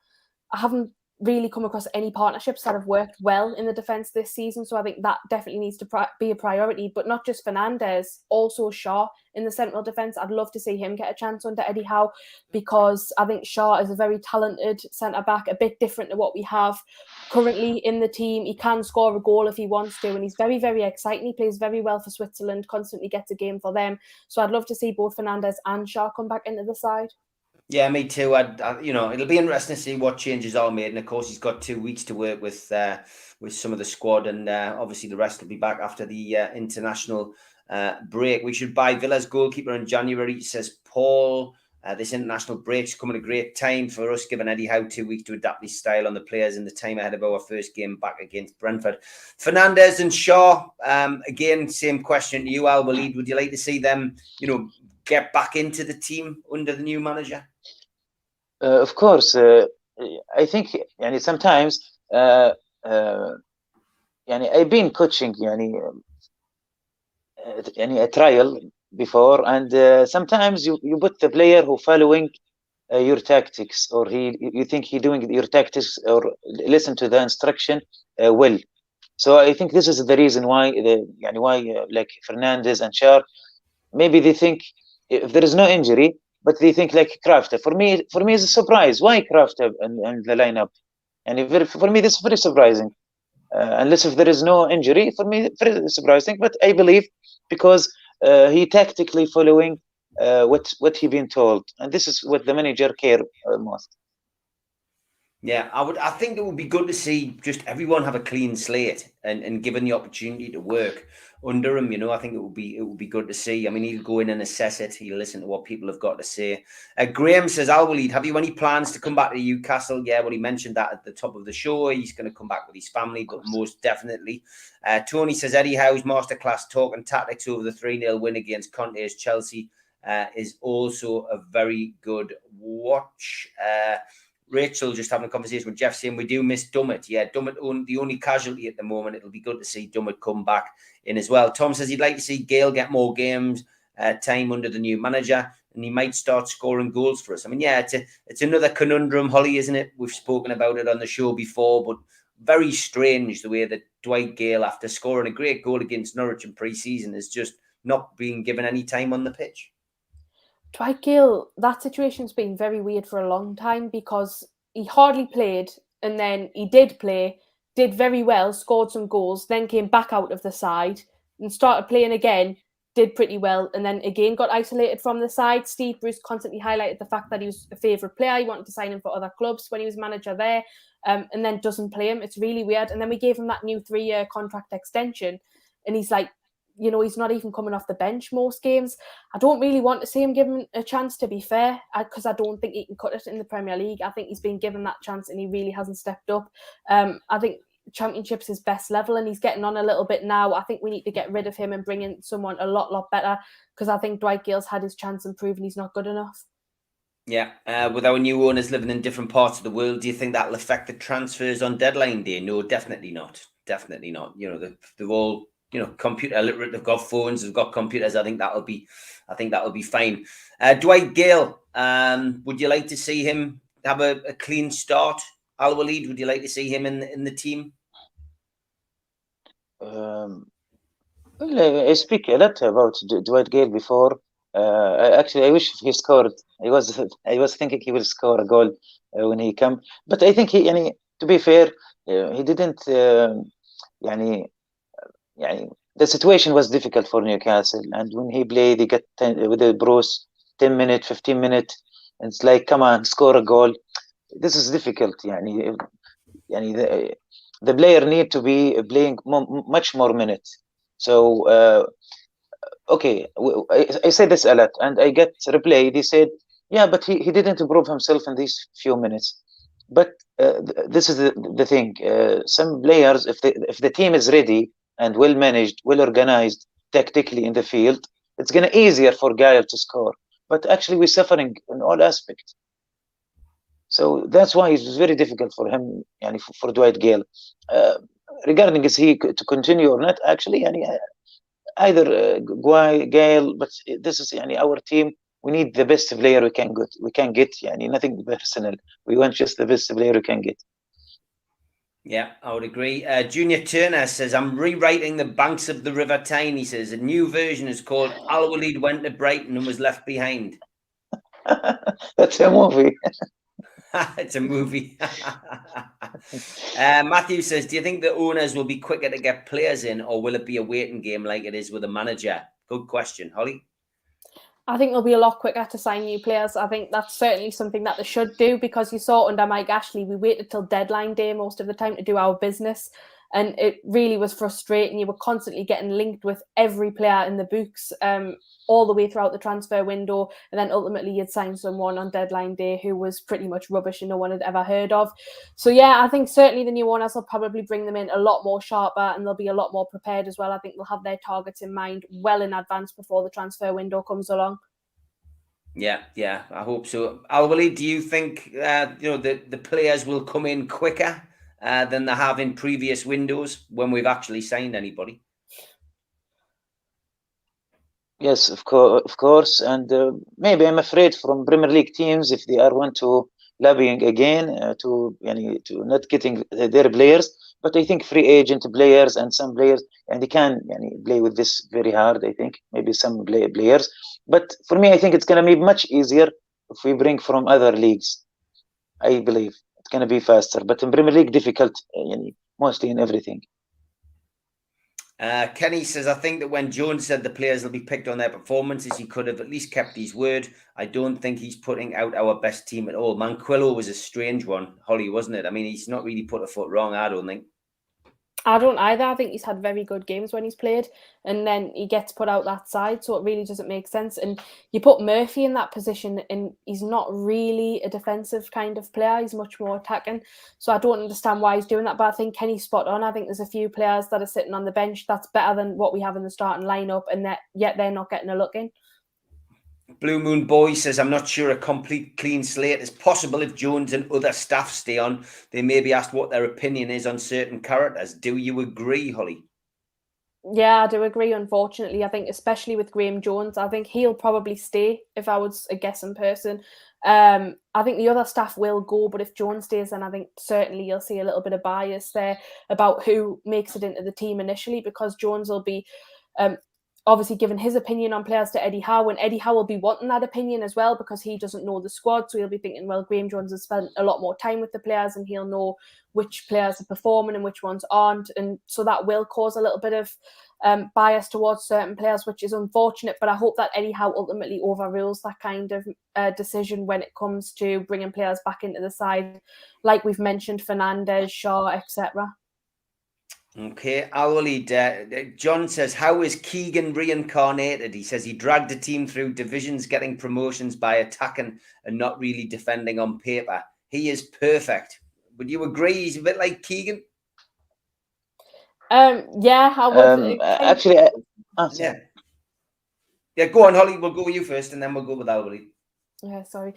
I haven't really come across any partnerships that have worked well in the defence this season. So I think that definitely needs to be a priority, but not just Fernandez, also Shaw in the central defence. I'd love to see him get a chance under Eddie Howe because I think Shaw is a very talented centre-back, a bit different to what we have currently in the team. He can score a goal if he wants to and he's very, very exciting. He plays very well for Switzerland, constantly gets a game for them. So I'd love to see both Fernandez and Shaw come back into the side. Yeah, me too. It'll be interesting to see what changes are made, and of course, he's got 2 weeks to work with some of the squad, and obviously the rest will be back after the international break. We should buy Villa's goalkeeper in January, says Paul. This international break's coming at a great time for us, giving Eddie Howe 2 weeks to adapt his style on the players in the time ahead of our first game back against Brentford. Fernandez and Shaw, again, same question to you, Alwaleed. Would you like to see them, get back into the team under the new manager? Of course, I think sometimes I've been coaching a trial before, and sometimes you put the player who following your tactics, or you think he doing your tactics or listen to the instruction well. So I think this is the reason why like Fernandez and Char, maybe they think if there is no injury, but they think like Crafter. For me, it's a surprise. Why Crafter in the lineup? And for me, this is very surprising. Unless if there is no injury, for me, very surprising. But I believe because he tactically following what he been told, and this is what the manager care most. Yeah, I think it would be good to see just everyone have a clean slate and given the opportunity to work under him. I think it would be good to see. I mean, he'll go in and assess it. He'll listen to what people have got to say. Graham says, Alwaleed, have you any plans to come back to Newcastle? Yeah, well, he mentioned that at the top of the show. He's going to come back with his family, but most definitely. Tony says, Eddie Howe's masterclass talk and tactics over the 3-0 win against Conte's Chelsea is also a very good watch. Rachel just having a conversation with Jeff saying we do miss Dummett. Yeah, Dummett, the only casualty at the moment. It'll be good to see Dummett come back in as well. Tom says he'd like to see Gale get more games time under the new manager, and he might start scoring goals for us. I mean, yeah, it's another conundrum, Holly, isn't it? We've spoken about it on the show before, but very strange the way that Dwight Gale, after scoring a great goal against Norwich in pre-season, is just not being given any time on the pitch. Dwight Gale, that situation's been very weird for a long time because he hardly played, and then he did play, did very well, scored some goals, then came back out of the side and started playing again, did pretty well, and then again got isolated from the side. Steve Bruce constantly highlighted the fact that he was a favourite player. He wanted to sign him for other clubs when he was manager there, and then doesn't play him. It's really weird. And then we gave him that new 3-year contract extension, and he's like, he's not even coming off the bench most games. I don't really want to see him given a chance, to be fair, because I don't think he can cut it in the Premier League. I think he's been given that chance and he really hasn't stepped up. I think Championship's his best level and he's getting on a little bit now. I think we need to get rid of him and bring in someone a lot better, because I think Dwight Gale's had his chance and proven he's not good enough. Yeah, with our new owners living in different parts of the world, do you think that'll affect the transfers on deadline day? No, definitely not. Definitely not. They're all computer literate. They've got phones. They've got computers. I think that'll be fine. Dwight Gale, would you like to see him have a clean start? Alwaleed, would you like to see him in the team? I speak a lot about Dwight Gale before. Actually, I wish he scored. I was thinking he will score a goal when he come, but I think to be fair, he didn't. The situation was difficult for Newcastle, and when he played, he got with the Bruce 10 minutes, 15 minutes. And it's like, come on, score a goal. This is difficult. The player need to be playing much more minutes. So okay, I say this a lot, and I get reply. They said, yeah, but he didn't prove himself in these few minutes. But this is the thing. Some players, if the team is ready and well managed, well organized, tactically in the field, it's gonna easier for Gael to score. But actually, we're suffering in all aspects. So that's why it's very difficult for him, for Dwight Gale. Regarding is he to continue or not, actually, either Gale, but this is our team. We need the best player we can get. Nothing personal. We want just the best player we can get. Yeah, I would agree. Junior Turner says, I'm rewriting The Banks of the River Tyne. He says, a new version is called Alwaleed Went to Brighton and Was Left Behind. That's a movie. It's a movie. Matthew says, do you think the owners will be quicker to get players in, or will it be a waiting game like it is with a manager? Good question. Holly? I think they'll be a lot quicker to sign new players. I think that's certainly something that they should do, because you saw under Mike Ashley, we waited till deadline day most of the time to do our business. And it really was frustrating. You were constantly getting linked with every player in the books all the way throughout the transfer window. And then ultimately you'd sign someone on deadline day who was pretty much rubbish and no one had ever heard of. So yeah, I think certainly the new owners will probably bring them in a lot more sharper, and they'll be a lot more prepared as well. I think they'll have their targets in mind well in advance before the transfer window comes along. Yeah, I hope so. Alwaleed, do you think the players will come in quicker than they have in previous windows when we've actually signed anybody? Yes, of course, and maybe I'm afraid from Premier League teams, if they are want to lobbying again to not getting their players. But I think free agent players and some players, and they can play with this very hard. I think maybe some players, but for me, I think it's gonna be much easier if we bring from other leagues. I believe it's gonna be faster, but in Premier League, difficult, mostly in everything. Kenny says, I think that when Jones said the players will be picked on their performances, he could have at least kept his word. I don't think he's putting out our best team at all. Manquillo was a strange one, Holly, wasn't it? I mean, he's not really put a foot wrong, I don't think. I don't either. I think he's had very good games when he's played, and then he gets put out that side, so it really doesn't make sense. And you put Murphy in that position, and he's not really a defensive kind of player. He's much more attacking. So I don't understand why he's doing that, but I think Kenny's spot on. I think there's a few players that are sitting on the bench that's better than what we have in the starting lineup, and yet they're not getting a look in. Blue Moon Boy says, I'm not sure a complete clean slate is possible if Jones and other staff stay on. They may be asked what their opinion is on certain characters. Do you agree, Holly? Yeah, I do agree, unfortunately. I think especially with Graham Jones, I think he'll probably stay if I was a guessing person. I think the other staff will go, but if Jones stays, then I think certainly you'll see a little bit of bias there about who makes it into the team initially, because Jones will be obviously giving his opinion on players to Eddie Howe, and Eddie Howe will be wanting that opinion as well because he doesn't know the squad. So he'll be thinking, well, Graham Jones has spent a lot more time with the players and he'll know which players are performing and which ones aren't. And so that will cause a little bit of bias towards certain players, which is unfortunate. But I hope that Eddie Howe ultimately overrules that kind of decision when it comes to bringing players back into the side, like we've mentioned, Fernandez, Shaw, etc. Okay, Alwaleed, John says, how is Keegan reincarnated? He says he dragged the team through divisions, getting promotions by attacking and not really defending on paper. He is perfect. Would you agree he's a bit like Keegan? Yeah, I would. Actually, Yeah. Yeah, go on, Holly. We'll go with you first and then we'll go with Alwaleed. Yeah, sorry.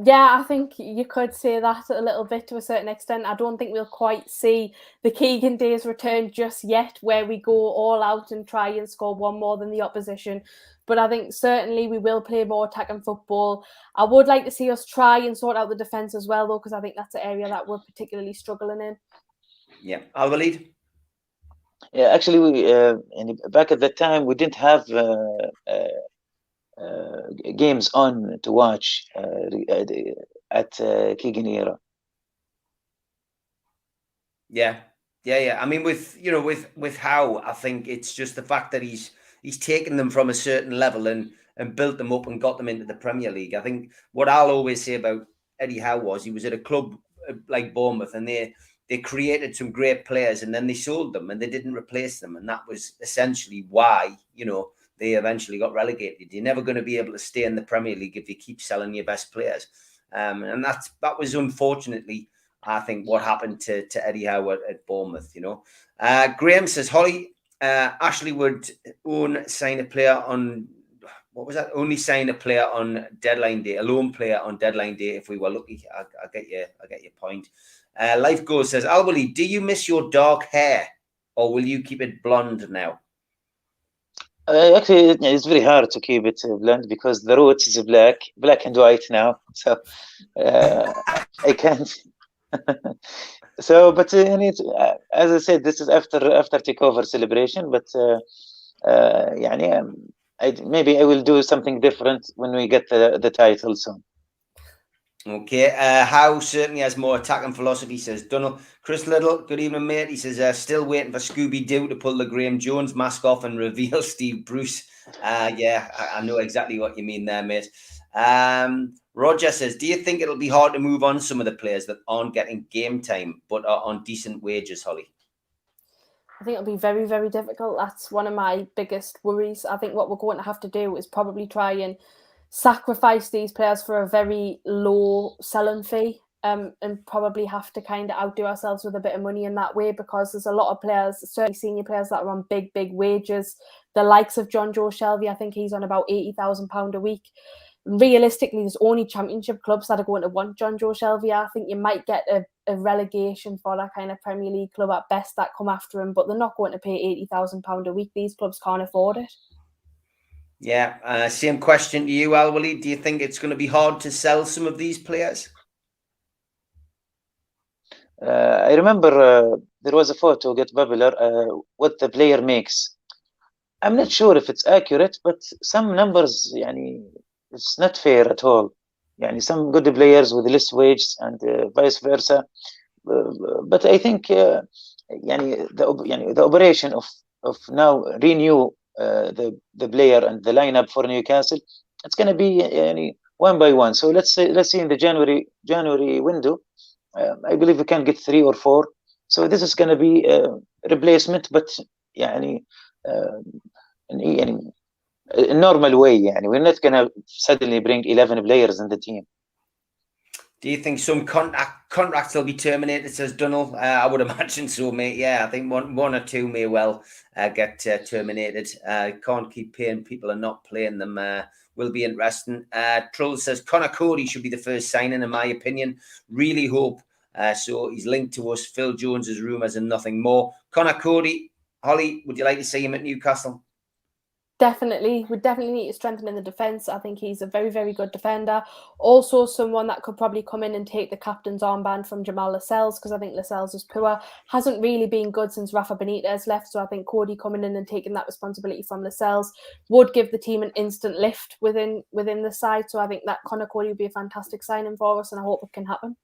Yeah, I think you could say that a little bit to a certain extent. I don't think we'll quite see the Keegan days return just yet, where we go all out and try and score one more than the opposition. But I think certainly we will play more attacking football. I would like to see us try and sort out the defence as well, though, because I think that's an area that we're particularly struggling in. Yeah, Alwaleed? Yeah, actually, back at that time, we didn't have games on to watch at Keegan era. Yeah. I mean, with Howe, I think it's just the fact that he's taken them from a certain level and built them up and got them into the Premier League. I think what I'll always say about Eddie Howe was he was at a club like Bournemouth and they created some great players and then they sold them and they didn't replace them. And that was essentially why, they eventually got relegated. You're never going to be able to stay in the Premier League if you keep selling your best players. And that was unfortunately, I think, what happened to Eddie Howe at Bournemouth. Graham says, Holly, Ashley would sign a player on, what was that? Only sign a player on deadline day, a loan player on deadline day if we were lucky. I get your point. Life Goes says, Alwaleed, do you miss your dark hair or will you keep it blonde now? Actually, it's very hard to keep it blonde because the roots is black and white now. So I can't. So, but as I said, this is after takeover celebration. But maybe I will do something different when we get the title soon. Okay, Howe certainly has more attacking philosophy, says Donald. Chris Little, good evening, mate. He says, still waiting for Scooby-Doo to pull the Graham Jones mask off and reveal Steve Bruce. Yeah, I know exactly what you mean there, mate. Roger says, do you think it'll be hard to move on some of the players that aren't getting game time but are on decent wages, Holly? I think it'll be very, very difficult. That's one of my biggest worries. I think what we're going to have to do is probably try and sacrifice these players for a very low selling fee, and probably have to kind of outdo ourselves with a bit of money in that way, because there's a lot of players, certainly senior players, that are on big wages. The likes of John Joe Shelby, I think he's on about £80,000 a week. Realistically, there's only championship clubs that are going to want John Joe Shelby. I think you might get a relegation for that kind of Premier League club at best that come after him, but they're not going to pay £80,000 a week. These clubs can't afford it. Yeah, same question to you, Alwaleed. Do you think it's going to be hard to sell some of these players? I remember there was a photo get popular, what the player makes. I'm not sure if it's accurate, but some numbers, it's not fair at all. Some good players with less wages and vice versa. But I think the operation of now renew the player and the lineup for Newcastle, it's going to be one by one. So let's see in the January window, I believe we can get 3 or 4. So this is going to be a replacement, but in a normal way. We're not going to suddenly bring 11 players in the team. Do you think some contracts will be terminated, says Dunnell? I would imagine so, mate. Yeah, I think one or two may well get terminated. Can't keep paying people and not playing them. Will be interesting. Trull says Connor Cody should be the first signing, in my opinion. Really hope so. He's linked to us. Phil Jones's rumours and nothing more. Connor Cody, Holly, would you like to see him at Newcastle? Definitely. We definitely need to strengthen in the defence. I think he's a very, very good defender. Also, someone that could probably come in and take the captain's armband from Jamal Lascelles, because I think Lascelles is poor. Hasn't really been good since Rafa Benitez left. So I think Cody coming in and taking that responsibility from Lascelles would give the team an instant lift within the side. So I think that Connor Cody would be a fantastic signing for us, and I hope it can happen.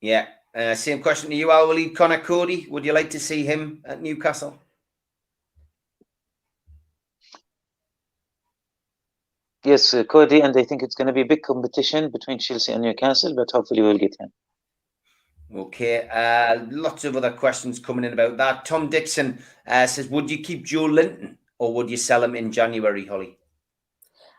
Yeah. Same question to you, Alwaleed. Connor Cody, would you like to see him at Newcastle? Yes, Cody, and I think it's going to be a big competition between Chelsea and Newcastle, but hopefully we'll get him. Okay, lots of other questions coming in about that. Tom Dixon says, would you keep Joe Linton or would you sell him in January, Holly?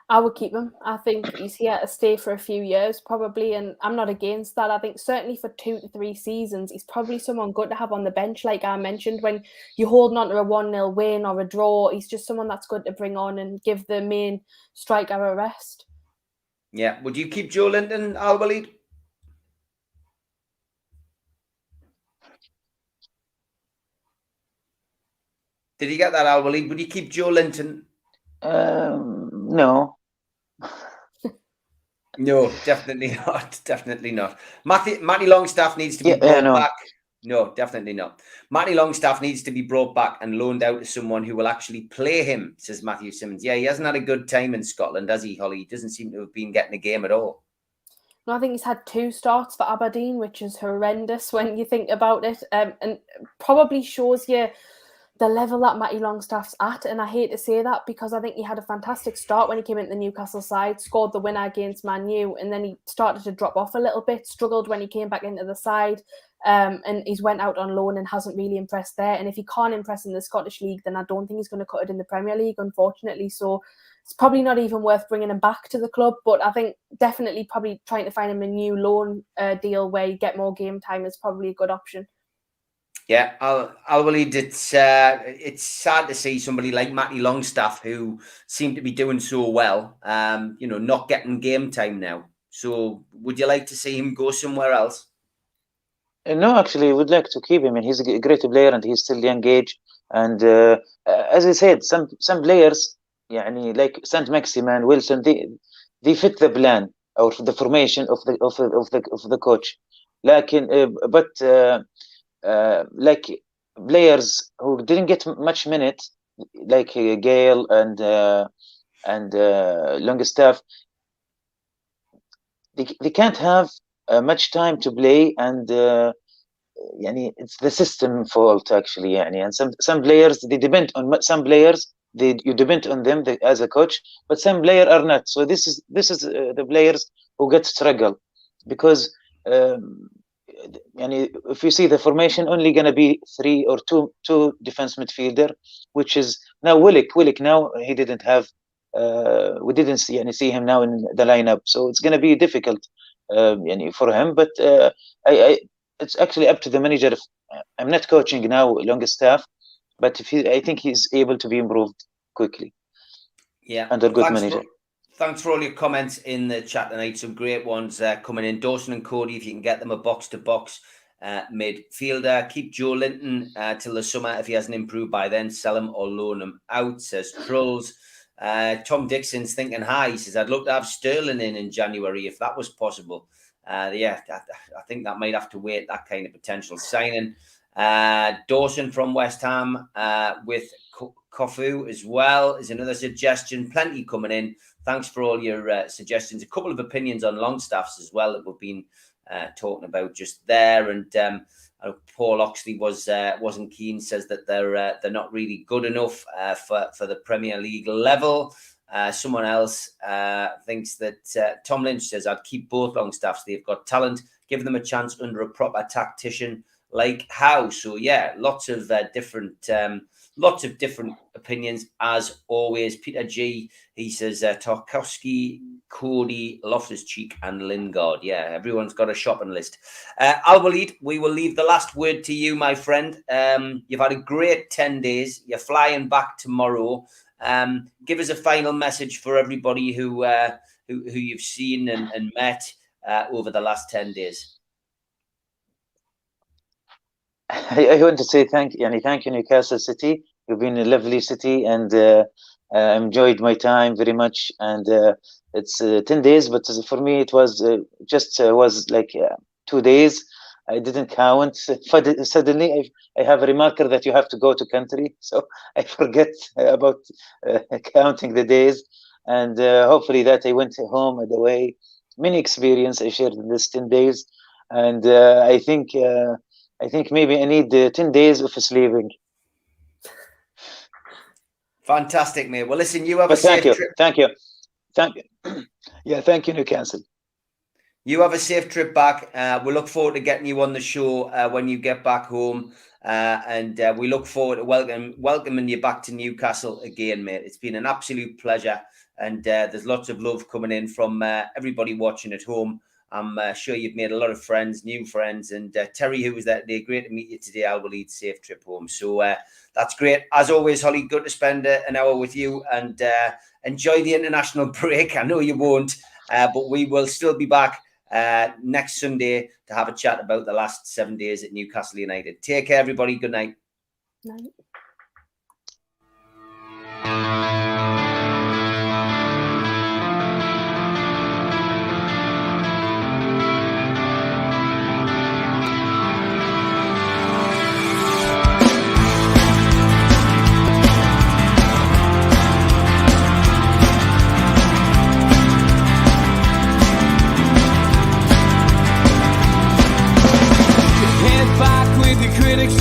I would keep him. I think he's here to stay for a few years, probably, and I'm not against that. I think certainly for 2 to 3 seasons, he's probably someone good to have on the bench, like I mentioned, when you're holding on to a 1-0 win or a draw. He's just someone that's good to bring on and give the main striker a rest. Yeah, would you keep Joe Linton, Alwaleed? Did you get that, Alwaleed? Would you keep Joe Linton? No. No, definitely not. Definitely not. Matty Longstaff needs to be brought back. No, definitely not. Matty Longstaff needs to be brought back and loaned out to someone who will actually play him, says Matthew Simmons. Yeah, he hasn't had a good time in Scotland, has he, Holly? He doesn't seem to have been getting a game at all. No, I think he's had 2 starts for Aberdeen, which is horrendous when you think about it, and probably shows you the level that Matty Longstaff's at. And I hate to say that because I think he had a fantastic start when he came into the Newcastle side, scored the winner against Man U, and then he started to drop off a little bit, struggled when he came back into the side, and he's went out on loan and hasn't really impressed there. And if he can't impress in the Scottish League, then I don't think he's going to cut it in the Premier League, unfortunately. So it's probably not even worth bringing him back to the club, but I think definitely probably trying to find him a new loan deal where you get more game time is probably a good option. Yeah, Alwaleed, it's sad to see somebody like Matty Longstaff, who seemed to be doing so well, not getting game time now. So would you like to see him go somewhere else? No, actually, I would like to keep him, and he's a great player, and he's still young age. And as I said, some players, like Saint Maximin, Wilson, they fit the plan or the formation of the coach. Like like players who didn't get much minutes, like Gale and Longstaff, they can't have much time to play, and it's the system fault actually. And some players, they depend on some players. You depend on them as a coach, but some players are not. So this is the players who get struggle because if you see the formation, only gonna be 3 or 2 defense midfielder, which is now Willick. Now he didn't have. We didn't see him now in the lineup, so it's gonna be difficult for him. But it's actually up to the manager. I'm not coaching now Longstaff, but I think he's able to be improved quickly. Yeah, under good manager. Thanks for all your comments in the chat tonight. Some great ones coming in. Dawson and Cody, if you can get them a box-to-box midfielder. Keep Joe Linton till the summer. If he hasn't improved by then, sell him or loan him out, says Trolls. Tom Dixon's thinking high. He says, I'd love to have Sterling in January if that was possible. I think that might have to wait, that kind of potential signing. Dawson from West Ham with Kofu as well is another suggestion. Plenty coming in. Thanks for all your suggestions. A couple of opinions on Longstaffs as well that we've been talking about just there. And Paul Oxley wasn't keen. Says that they're not really good enough for the Premier League level. Someone else thinks that Tom Lynch says, I'd keep both Longstaffs. They've got talent. Give them a chance under a proper tactician like Howe. So yeah, lots of different opinions as always. Peter G, he says Tarkowski, Cody, Loftus-Cheek and Lingard. Yeah, everyone's got a shopping list. Alwaleed, we will leave the last word to you, my friend. You've had a great 10 days. You're flying back tomorrow. Give us a final message for everybody who you've seen and met over the last 10 days. I want to say thank you, Newcastle City. You've been a lovely city, and enjoyed my time very much. And it's 10 days, but for me it was was like 2 days. I didn't count. Suddenly, I have a remarker that you have to go to country, so I forget about counting the days. And hopefully that I went home and away. Many experience I shared in this 10 days, and I think maybe I need 10 days of sleeping. Fantastic, mate. Well, listen, you have a Thank safe you, trip. thank you, thank you. Yeah, thank you, Newcastle. You have a safe trip back. We look forward to getting you on the show when you get back home. And we look forward to welcoming you back to Newcastle again, mate. It's been an absolute pleasure. And there's lots of love coming in from everybody watching at home. I'm sure you've made a lot of friends, new friends. And Terry, who was there today, great to meet you today. Alwaleed, safe trip home. So that's great. As always, Holly, good to spend an hour with you and enjoy the international break. I know you won't, but we will still be back next Sunday to have a chat about the last 7 days at Newcastle United. Take care, everybody. Good night. Night. Head back with the critics